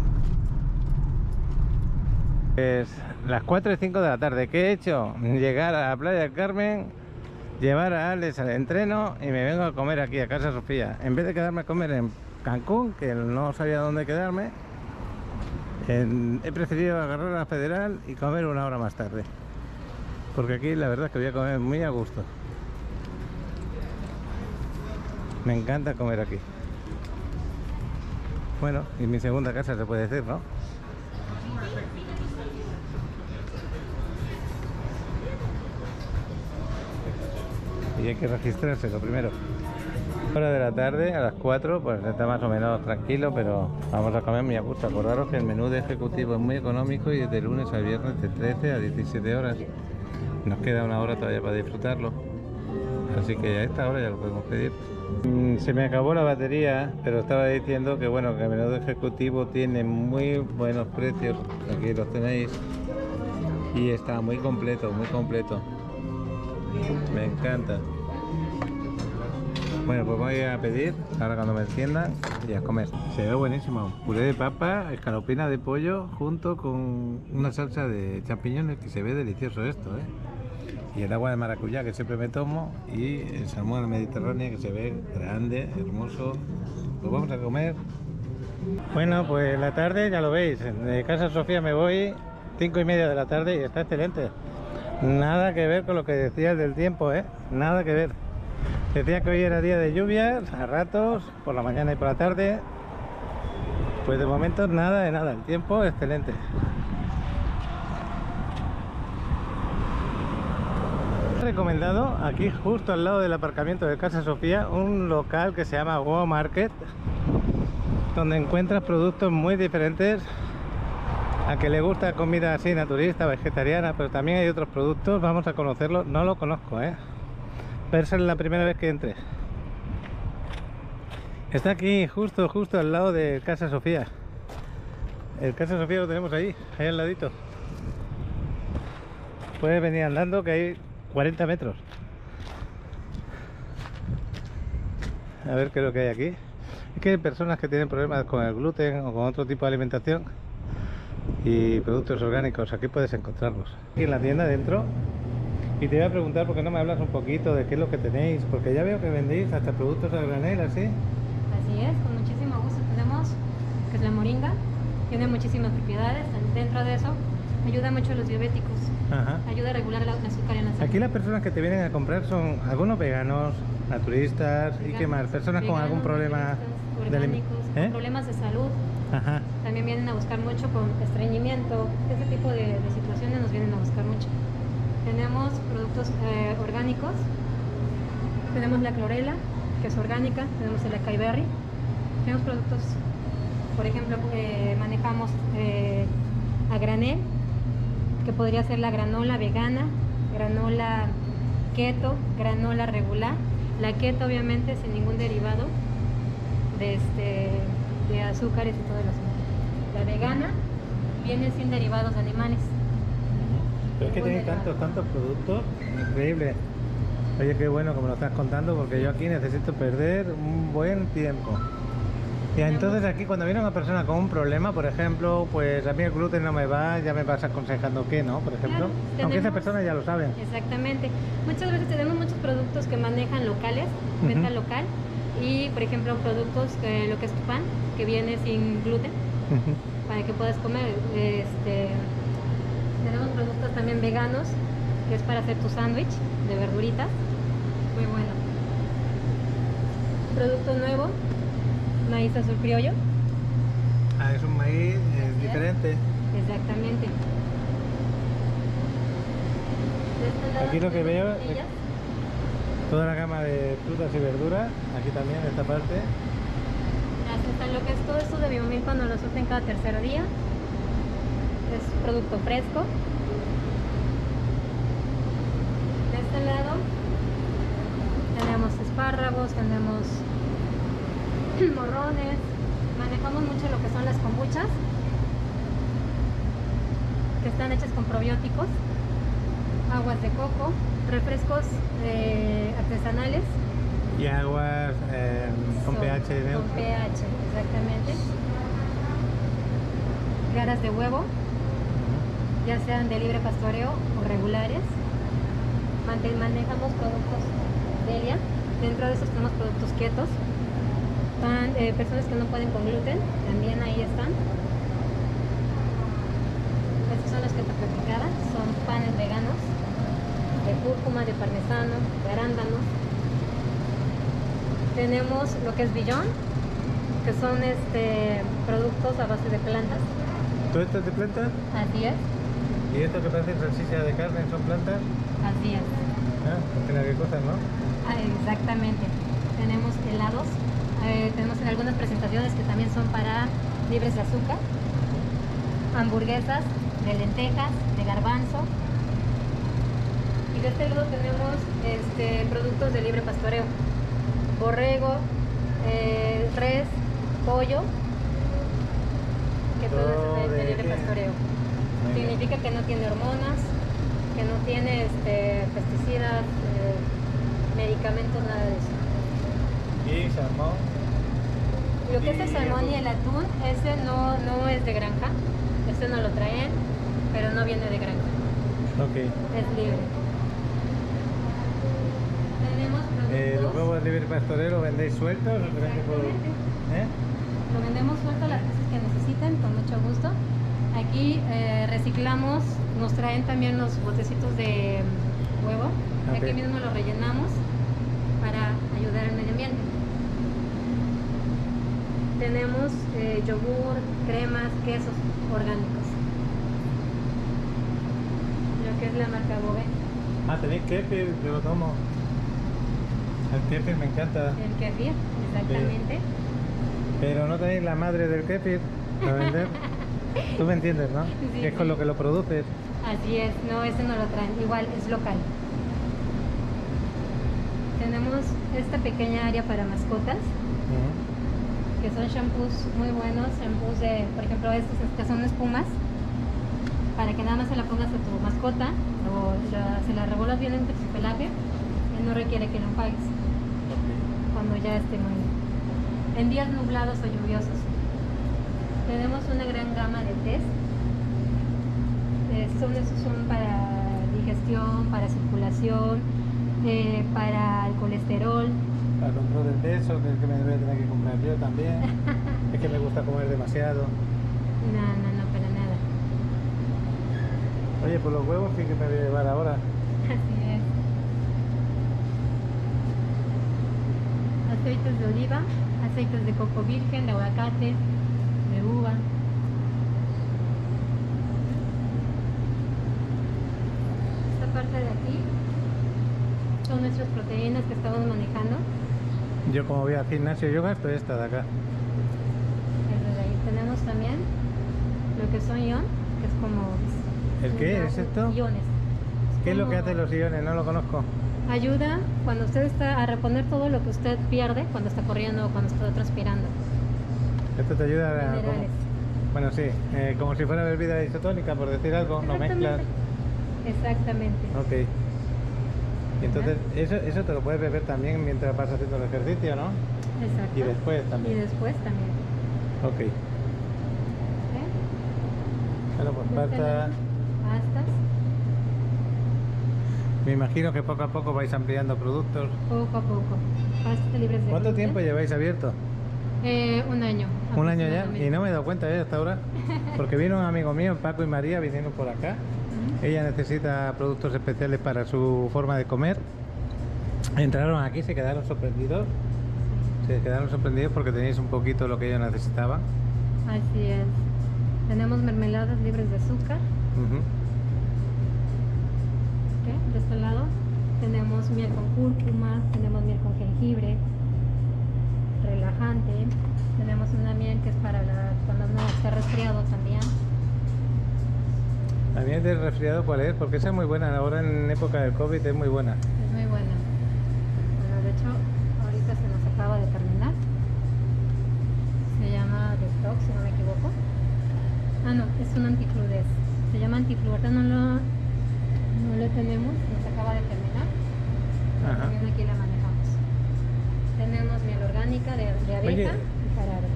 Es las 4:05 de la tarde. ¿Qué he hecho? Llegar a la Playa del Carmen, llevar a Alex al entreno y me vengo a comer aquí a Casa Sofía. En vez de quedarme a comer en Cancún, que no sabía dónde quedarme, he preferido agarrar a la Federal y comer una hora más tarde. Porque aquí la verdad es que voy a comer muy a gusto. Me encanta comer aquí. Bueno, y mi segunda casa se puede decir, ¿no? Y hay que registrarse lo primero. Hora de la tarde, a las 4, pues está más o menos tranquilo, pero vamos a comer muy a gusto. Acordaros que el menú de ejecutivo es muy económico y es de lunes a viernes de 13 a 17 horas. Nos queda una hora todavía para disfrutarlo, así que a esta hora ya lo podemos pedir. Se me acabó la batería, pero estaba diciendo que bueno, que el menú de ejecutivo tiene muy buenos precios. Aquí los tenéis y está muy completo, muy completo. Me encanta. Bueno, pues voy a pedir ahora cuando me enciendan y a comer. Se ve buenísimo. Puré de papa, escalopina de pollo junto con una salsa de champiñones, que se ve delicioso esto, ¿eh? Y el agua de maracuyá que siempre me tomo y el salmón mediterráneo que se ve grande, hermoso. Pues vamos a comer. Bueno, pues la tarde ya lo veis. De Casa Sofía me voy 5:30 de la tarde y está excelente. Nada que ver con lo que decías del tiempo, ¿eh? Nada que ver. Decía que hoy era día de lluvias, a ratos, por la mañana y por la tarde. Pues de momento nada de nada, el tiempo excelente. He recomendado aquí justo al lado del aparcamiento de Casa Sofía un local que se llama Wow Market. donde encuentras productos muy diferentes. A que le gusta comida así naturista, vegetariana, pero también hay otros productos. Vamos a conocerlos. No lo conozco, Pero es la primera vez que entré. Está aquí justo al lado de Casa Sofía. El Casa Sofía lo tenemos ahí al ladito. Puedes venir andando, que hay 40 metros. A ver qué es lo que hay aquí. Es que hay personas que tienen problemas con el gluten o con otro tipo de alimentación. Y productos orgánicos, aquí puedes encontrarlos. Aquí en la tienda dentro. Y te voy a preguntar por qué no me hablas un poquito de qué es lo que tenéis. Porque ya veo que vendéis hasta productos a granel, ¿así? Así es, con muchísimo gusto tenemos, que es la moringa. Tiene muchísimas propiedades. Dentro de eso, ayuda mucho a los diabéticos. Ajá. Ayuda a regular el azúcar en la sangre. Aquí las personas que te vienen a comprar son algunos veganos, naturistas, y qué más, personas con algún problema orgánicos, con problemas de salud. Ajá. También vienen a buscar mucho con estreñimiento, ese tipo de situaciones nos vienen a buscar mucho. Tenemos productos orgánicos, tenemos la clorela, que es orgánica, tenemos el acai berry, tenemos productos, por ejemplo, manejamos a granel, que podría ser la granola vegana, granola keto, granola regular. La keto obviamente sin ningún derivado de azúcares y todo el asunto. La vegana viene sin derivados de animales. Pero es que tenéis tantos productos, increíble. Oye, qué bueno como lo estás contando, porque yo aquí necesito perder un buen tiempo. Y entonces aquí cuando viene una persona con un problema, por ejemplo, pues a mí el gluten no me va, ya me vas aconsejando qué, ¿no? Por ejemplo, Claro, aunque esa persona ya lo sabe. Exactamente. Muchas veces tenemos muchos productos que manejan locales, venta local, y por ejemplo productos, lo que es tu pan, que viene sin gluten, para que puedas comer. Tenemos productos también veganos, que es para hacer tu sándwich de verduritas, muy bueno. Producto nuevo, maíz azul criollo. Ah, es un maíz diferente. Exactamente. De este lado Aquí lo que tenemos veo es tortillas. toda la gama de frutas y verduras, aquí también, en esta parte. Hasta lo que es todo esto de biomilpa nos lo surten cada tercer día. Es producto fresco. De este lado tenemos espárragos, tenemos morrones. Manejamos mucho lo que son las kombuchas, que están hechas con probióticos, aguas de coco, refrescos artesanales. Y aguas con pH neutro. Con pH, exactamente. Claras de huevo, ya sean de libre pastoreo o regulares. Manejamos productos Delia. Dentro de esos tenemos productos ketos. Personas que no pueden con gluten, también ahí están. Estos son los keto practicadas, son panes veganos, de cúrcuma, de parmesano, de arándanos. Tenemos lo que es Beyond, que son productos a base de plantas. ¿Todo esto es de plantas? Así es, ¿Y esto que parece salchicha de carne son plantas? así es. Ah, pues qué cosas, ¿no? Exactamente. Tenemos helados, tenemos en algunas presentaciones que también son para libres de azúcar, hamburguesas de lentejas, de garbanzo. Y de este lado tenemos productos de libre pastoreo, borrego, res, pollo, que todo eso es de libre pastoreo. Significa que no tiene hormonas, que no tiene pesticidas, medicamentos, nada de eso. Y salmón. Lo que es el salmón y el atún, ese no es de granja, ese no lo traen, pero no viene de granja, Ok. es libre. Tenemos productos. ¿Los huevos de libre pastoreo lo vendéis sueltos? ¿O lo vendéis por- Exactamente. Lo vendemos suelto las veces que necesiten, con mucho gusto. Aquí reciclamos, nos traen también los botecitos de huevo. Ok. Aquí mismo lo rellenamos para ayudar al medio ambiente. Tenemos yogur, cremas, quesos orgánicos. Lo que es la marca Bobe. Ah, tenéis kefir, yo lo tomo. El kefir me encanta. El kefir, exactamente. Pero no tenéis la madre del kéfir para vender. Tú me entiendes, ¿no? Sí, Que es con lo que lo produces. Así es, no, este no lo traen, igual es local. Tenemos esta pequeña área para mascotas, que son shampoos muy buenos, shampoos de, por ejemplo, estos que son espumas, para que nada más se la pongas a tu mascota, o se la revuelvas bien entre su pelaje, y no requiere que lo enjuagues cuando ya esté muy... en días nublados o lluviosos. Tenemos una gran gama de tés. Estos son para digestión, para circulación, para el colesterol. Para control del peso, que es que me voy a tener que comprar yo también. Es que me gusta comer demasiado. No, para nada. Oye, pues los huevos sí que me voy a llevar ahora. Así es. Aceites de oliva, aceites de coco virgen, de aguacate, de uva. Esta parte de aquí son nuestras proteínas que estamos manejando. Yo como voy al gimnasio, yo gasto esta de acá. Desde ahí tenemos también lo que son ion, que es como... ¿El qué es esto? Iones. ¿Qué es lo que como- hacen los iones? No lo conozco. Ayuda cuando usted está a reponer todo lo que usted pierde cuando está corriendo o cuando está transpirando. Esto te ayuda a... Minerales. Bueno, sí, como si fuera bebida isotónica, por decir algo, no mezclas. Exactamente. Ok. Y entonces, eso te lo puedes beber también mientras vas haciendo el ejercicio, ¿no? Exacto. Y después también. Y después también. Ok. ¿Ok? Bueno, pues De este falta... lado, pastas, Me imagino que poco a poco vais ampliando productos. poco a poco. Pastas libres de ¿Cuánto gluten. tiempo lleváis abierto? Un año. Un año ya. aproximadamente. Y no me he dado cuenta hasta ahora. Porque vino un amigo mío, Paco y María, vinieron por acá. Ujú. Ella necesita productos especiales para su forma de comer. Entraron aquí, se quedaron sorprendidos. Se quedaron sorprendidos porque tenéis un poquito lo que ellos necesitaban. Así es. Tenemos mermeladas libres de azúcar. Ujú. ¿Ok? De este lado tenemos miel con cúrcuma, tenemos miel con jengibre, relajante. Tenemos una miel que es para cuando uno está resfriado también. La miel del resfriado, ¿cuál es? Porque esa es muy buena. Ahora en época del COVID es muy buena. Es muy buena. Bueno, de hecho, ahorita se nos acaba de terminar. Se llama Detox, si no me equivoco. Ah, no, es un antifludez. Se llama antiflu. Ahorita no lo tenemos, nos acaba de terminar. Ajá. También aquí la manejamos. Tenemos miel orgánica de abeja Oye. y jarabe.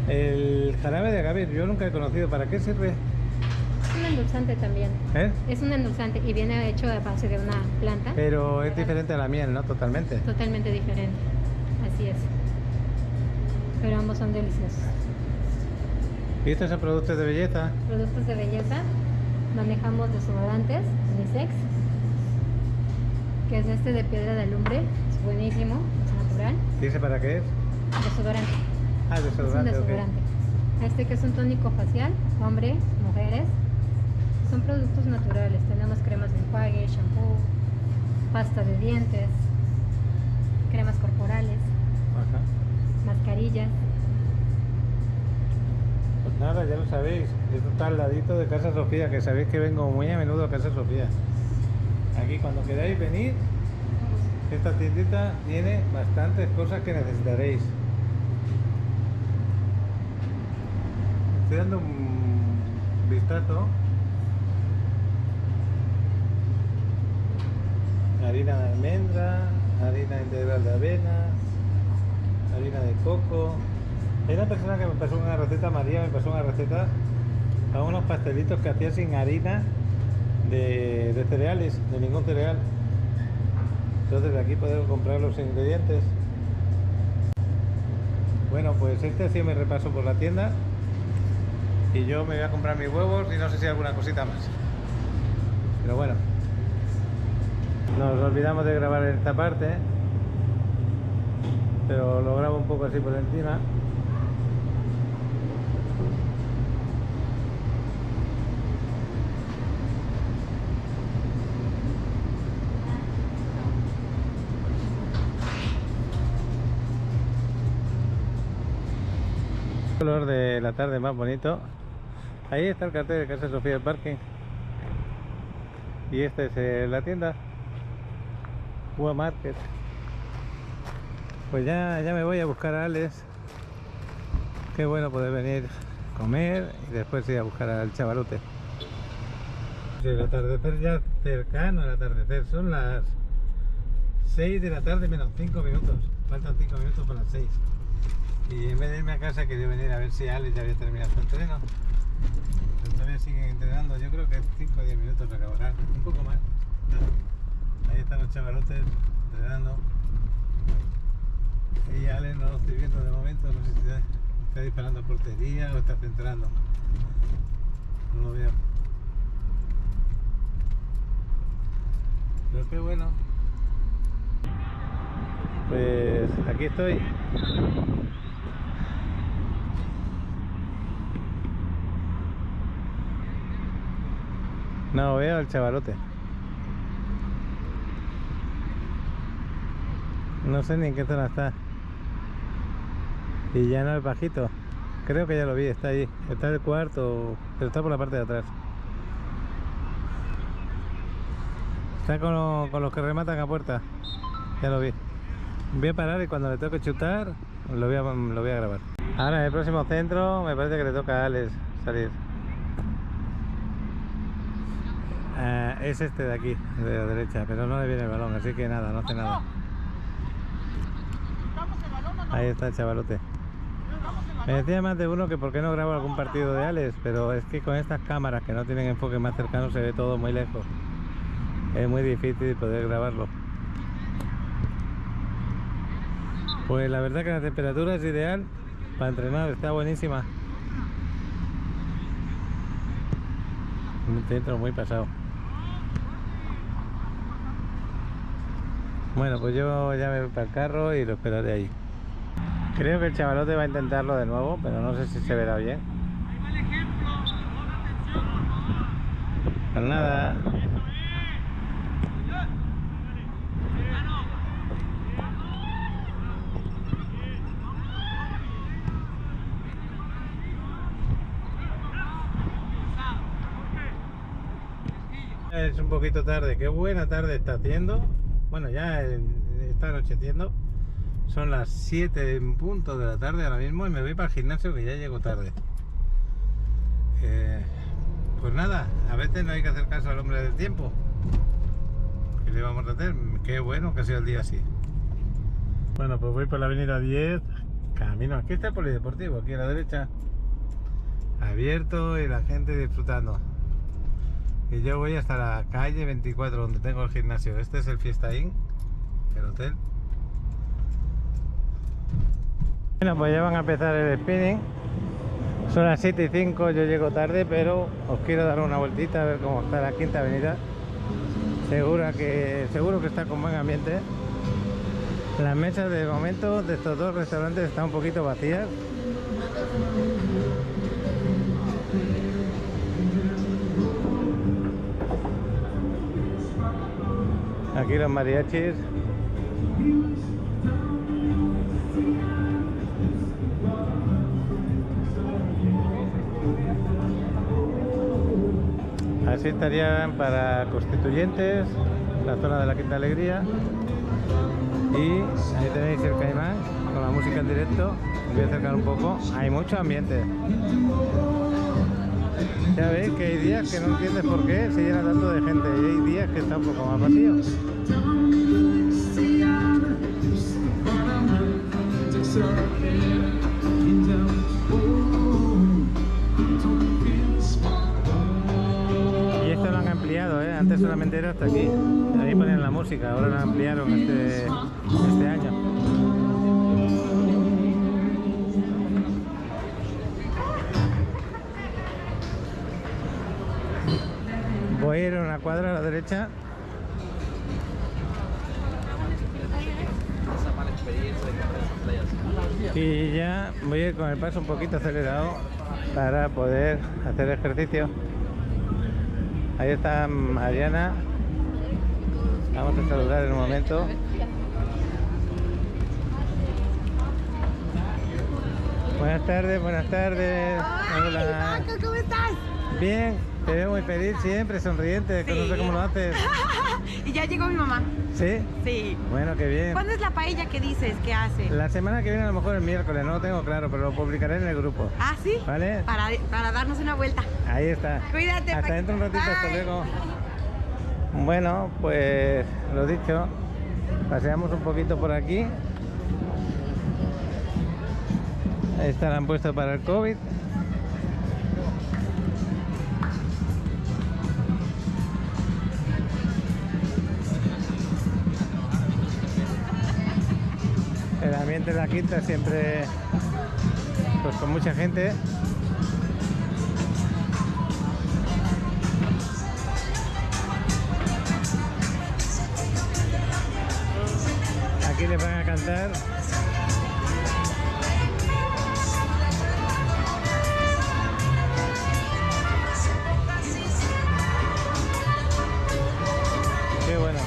El jarabe de agave yo nunca he conocido. ¿Para qué sirve? Es un endulzante también. ¿Eh? Es un endulzante y viene hecho a base de una planta. Pero es diferente a la miel, ¿no? Totalmente. Totalmente diferente. Así es. Pero ambos son deliciosos. ¿Y estos son productos de belleza? Productos de belleza. Manejamos desodorantes, unisex, que es este de piedra de alumbre. Es buenísimo, es natural. ¿Dice para qué es? Desodorante. Ah, Es un desodorante, ok. desodorante. Este que es un tónico facial, hombre, mujeres. Son productos naturales. Tenemos cremas de enjuague, shampoo, pasta de dientes, cremas corporales, Ajá. mascarillas. Pues nada, ya lo sabéis. Esto está al ladito de Casa Sofía, que sabéis que vengo muy a menudo a Casa Sofía. Aquí cuando queráis venir, esta tiendita tiene bastantes cosas que necesitaréis. Estoy dando un vistazo. Harina de almendra, harina integral de avena, harina de coco. Hay una persona que me pasó una receta, María me pasó una receta a unos pastelitos que hacía sin harina de cereales, de ningún cereal. Entonces de aquí podemos comprar los ingredientes. Bueno, pues este ha sido mi repaso por la tienda. Y yo me voy a comprar mis huevos y no sé si hay alguna cosita más. Pero bueno. Nos olvidamos de grabar esta parte. Pero lo grabo un poco así por encima. Color de la tarde más bonito. Ahí está el cartel de Casa Sofía del Parque. Y esta es la tienda Ua Market. Pues ya me voy a buscar a Alex. Qué bueno poder venir a comer y después ir a buscar al chavalote. El atardecer ya cercano al atardecer. Son las 6 de la tarde menos 5 minutos. Faltan 5 minutos para las 6. Y en vez de irme a casa quería venir a ver si Alex ya había terminado su entreno. Pero todavía siguen entrenando. Yo creo que 5 o 10 minutos acabarán. Un poco más. Ahí están los chavalotes entrenando. Y Alex no lo estoy viendo de momento. No sé si está disparando a portería o está centrando. No lo veo. Pero qué bueno. Pues aquí estoy. No veo al chavalote. No sé ni en qué zona está. Y ya no el bajito. Creo que ya lo vi, está ahí. Está en el cuarto, pero está por la parte de atrás. Está con los que rematan a puerta. Ya lo vi. Voy a parar y cuando le toque chutar lo voy a grabar. Ahora en el próximo centro me parece que le toca a Alex salir. Es este de aquí, de la derecha, pero no le viene el balón, así que nada, no hace nada. Ahí está el chavalote. Me decía más de uno que por qué no grabo algún partido de Alex, pero es que con estas cámaras que no tienen enfoque más cercano se ve todo muy lejos. Es muy difícil poder grabarlo. Pues la verdad que la temperatura es ideal para entrenar, está buenísima. Un centro muy pasado. Bueno, pues yo ya me voy para el carro y lo esperaré ahí. Creo que el chavalote va a intentarlo de nuevo, pero no sé si se verá bien. Pues nada. Es un poquito tarde, qué buena tarde está haciendo. Bueno, ya está anocheciendo. Son las 7 en punto de la tarde ahora mismo y me voy para el gimnasio que ya llego tarde. Pues nada, a veces no hay que hacer caso al hombre del tiempo. ¿Qué le vamos a hacer? Qué bueno que sea el día así. Bueno, pues voy por la avenida 10, camino. Aquí está el polideportivo, aquí a la derecha. Abierto y la gente disfrutando. Y yo voy hasta la calle 24 donde tengo el gimnasio. Este es el Fiesta Inn, el hotel. Bueno, pues ya van a empezar el spinning. Son las 7 y 5, yo llego tarde, pero os quiero dar una vueltita a ver cómo está la Quinta Avenida. Seguro que está con buen ambiente. Las mesas de momento de estos dos restaurantes están un poquito vacías. Aquí los mariachis. Así estarían para Constituyentes, la zona de la Quinta Alegría. Y ahí tenéis el Caimán con la música en directo. Voy a acercar un poco. Hay mucho ambiente. Ya veis que hay días que no entiendes por qué se llena tanto de gente y hay días que está un poco más vacío. Y esto lo han ampliado, antes solamente era hasta aquí. Ahí ponían la música, ahora lo ampliaron este año. Voy a ir a una cuadra a la derecha. Y ya voy a ir con el paso un poquito acelerado para poder hacer ejercicio. Ahí está Mariana. Vamos a saludar en un momento. Buenas tardes, buenas tardes. Hola. Paco, ¿cómo estás? Bien, te veo muy feliz siempre, sonriente, que no sé cómo lo haces. Y ya llegó mi mamá. ¿Sí? Sí. Bueno, qué bien. ¿Cuándo es la paella que dices que hace? La semana que viene a lo mejor el miércoles, no lo tengo claro, pero lo publicaré en el grupo. Ah, ¿sí? ¿Vale? Para darnos una vuelta. Ahí está. Cuídate, Hasta Paquito. dentro un ratito, hasta Bye. luego. Bueno, pues lo dicho, paseamos un poquito por aquí. Esta la han puesto para el COVID. El ambiente de la quinta siempre pues con mucha gente. Aquí les van a cantar. Qué bueno.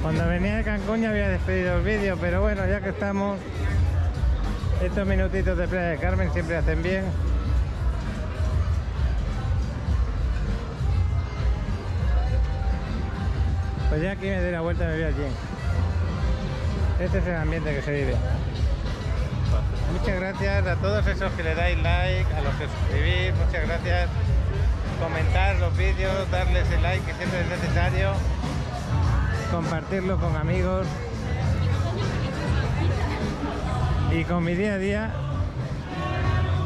Cuando venía de Cancún ya había despedido el vídeo, pero bueno, ya que estamos, estos minutitos de Playa del Carmen siempre hacen bien. Pues ya aquí me doy la vuelta y me voy allí. Este es el ambiente que se vive. Muchas gracias a todos esos que le dais like, a los que suscribís, muchas gracias. Comentar los vídeos, darles el like que siempre es necesario. Compartirlo con amigos. Y con mi día a día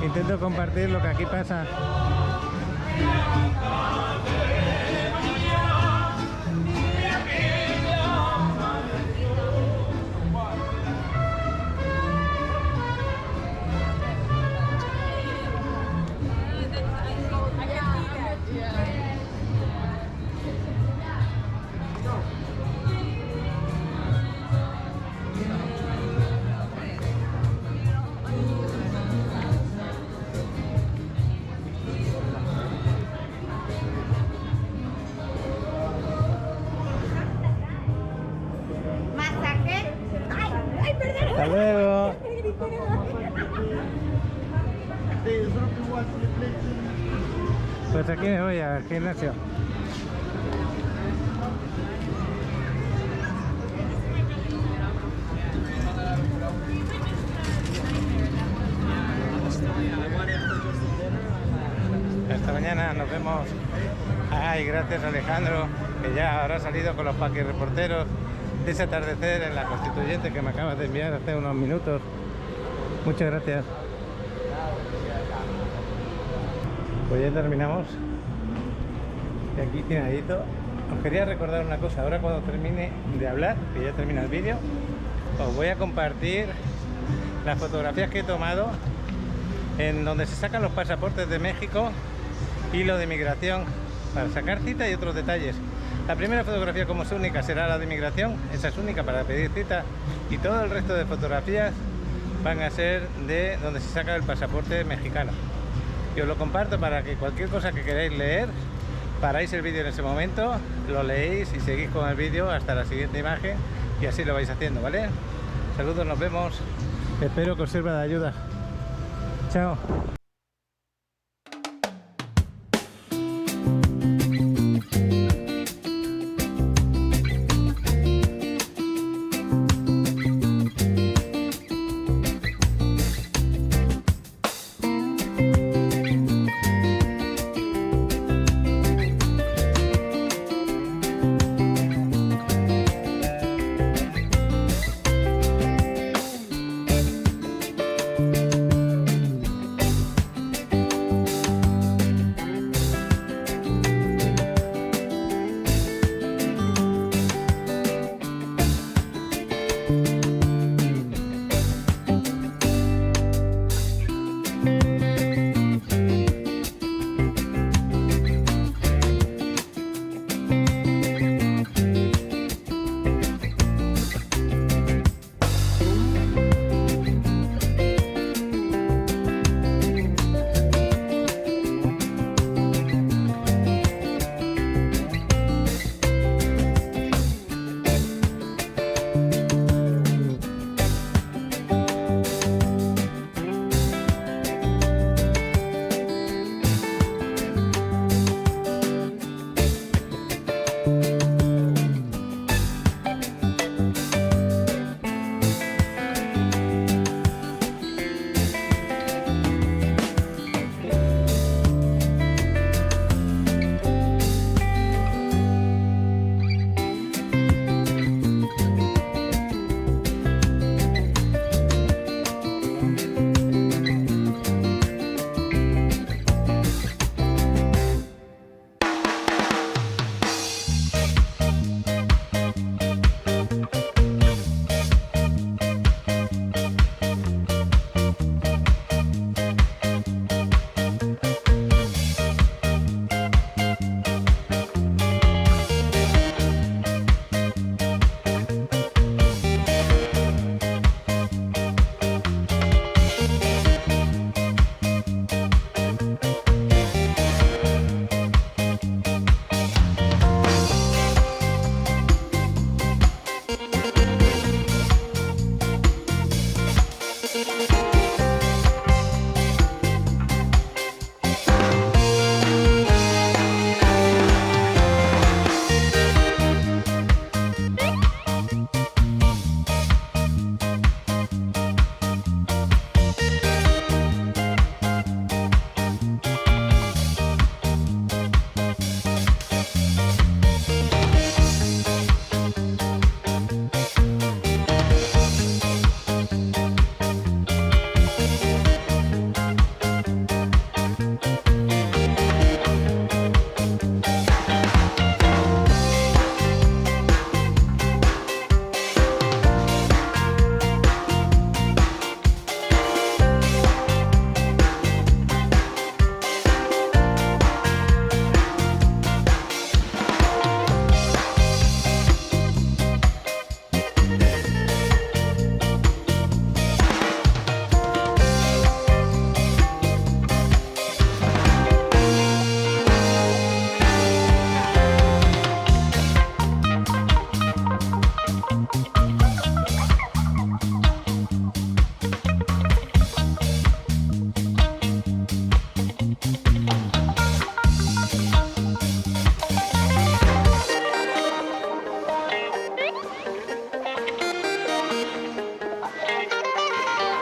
intento compartir lo que aquí pasa. Masaje. Ay, perdón. Hasta luego. Pues aquí me voy al gimnasio. Hasta mañana, nos vemos. Ay, gracias Alejandro, que ya habrá salido con los paquirreporteros de ese atardecer en la Constituyente que me acabas de enviar hace unos minutos. Muchas gracias. Pues ya terminamos. Y aquí tiradito. Os quería recordar una cosa, ahora cuando termine de hablar, que ya termina el vídeo, os voy a compartir las fotografías que he tomado en donde se sacan los pasaportes de México y lo de migración, para sacar cita y otros detalles. La primera fotografía, como es única, será la de migración, esa es única para pedir cita, y todo el resto de fotografías van a ser de donde se saca el pasaporte mexicano. Y os lo comparto para que cualquier cosa que queráis leer, paráis el vídeo en ese momento, lo leéis y seguís con el vídeo hasta la siguiente imagen, y así lo vais haciendo, ¿vale? Saludos, nos vemos. Espero que os sirva de ayuda. Chao.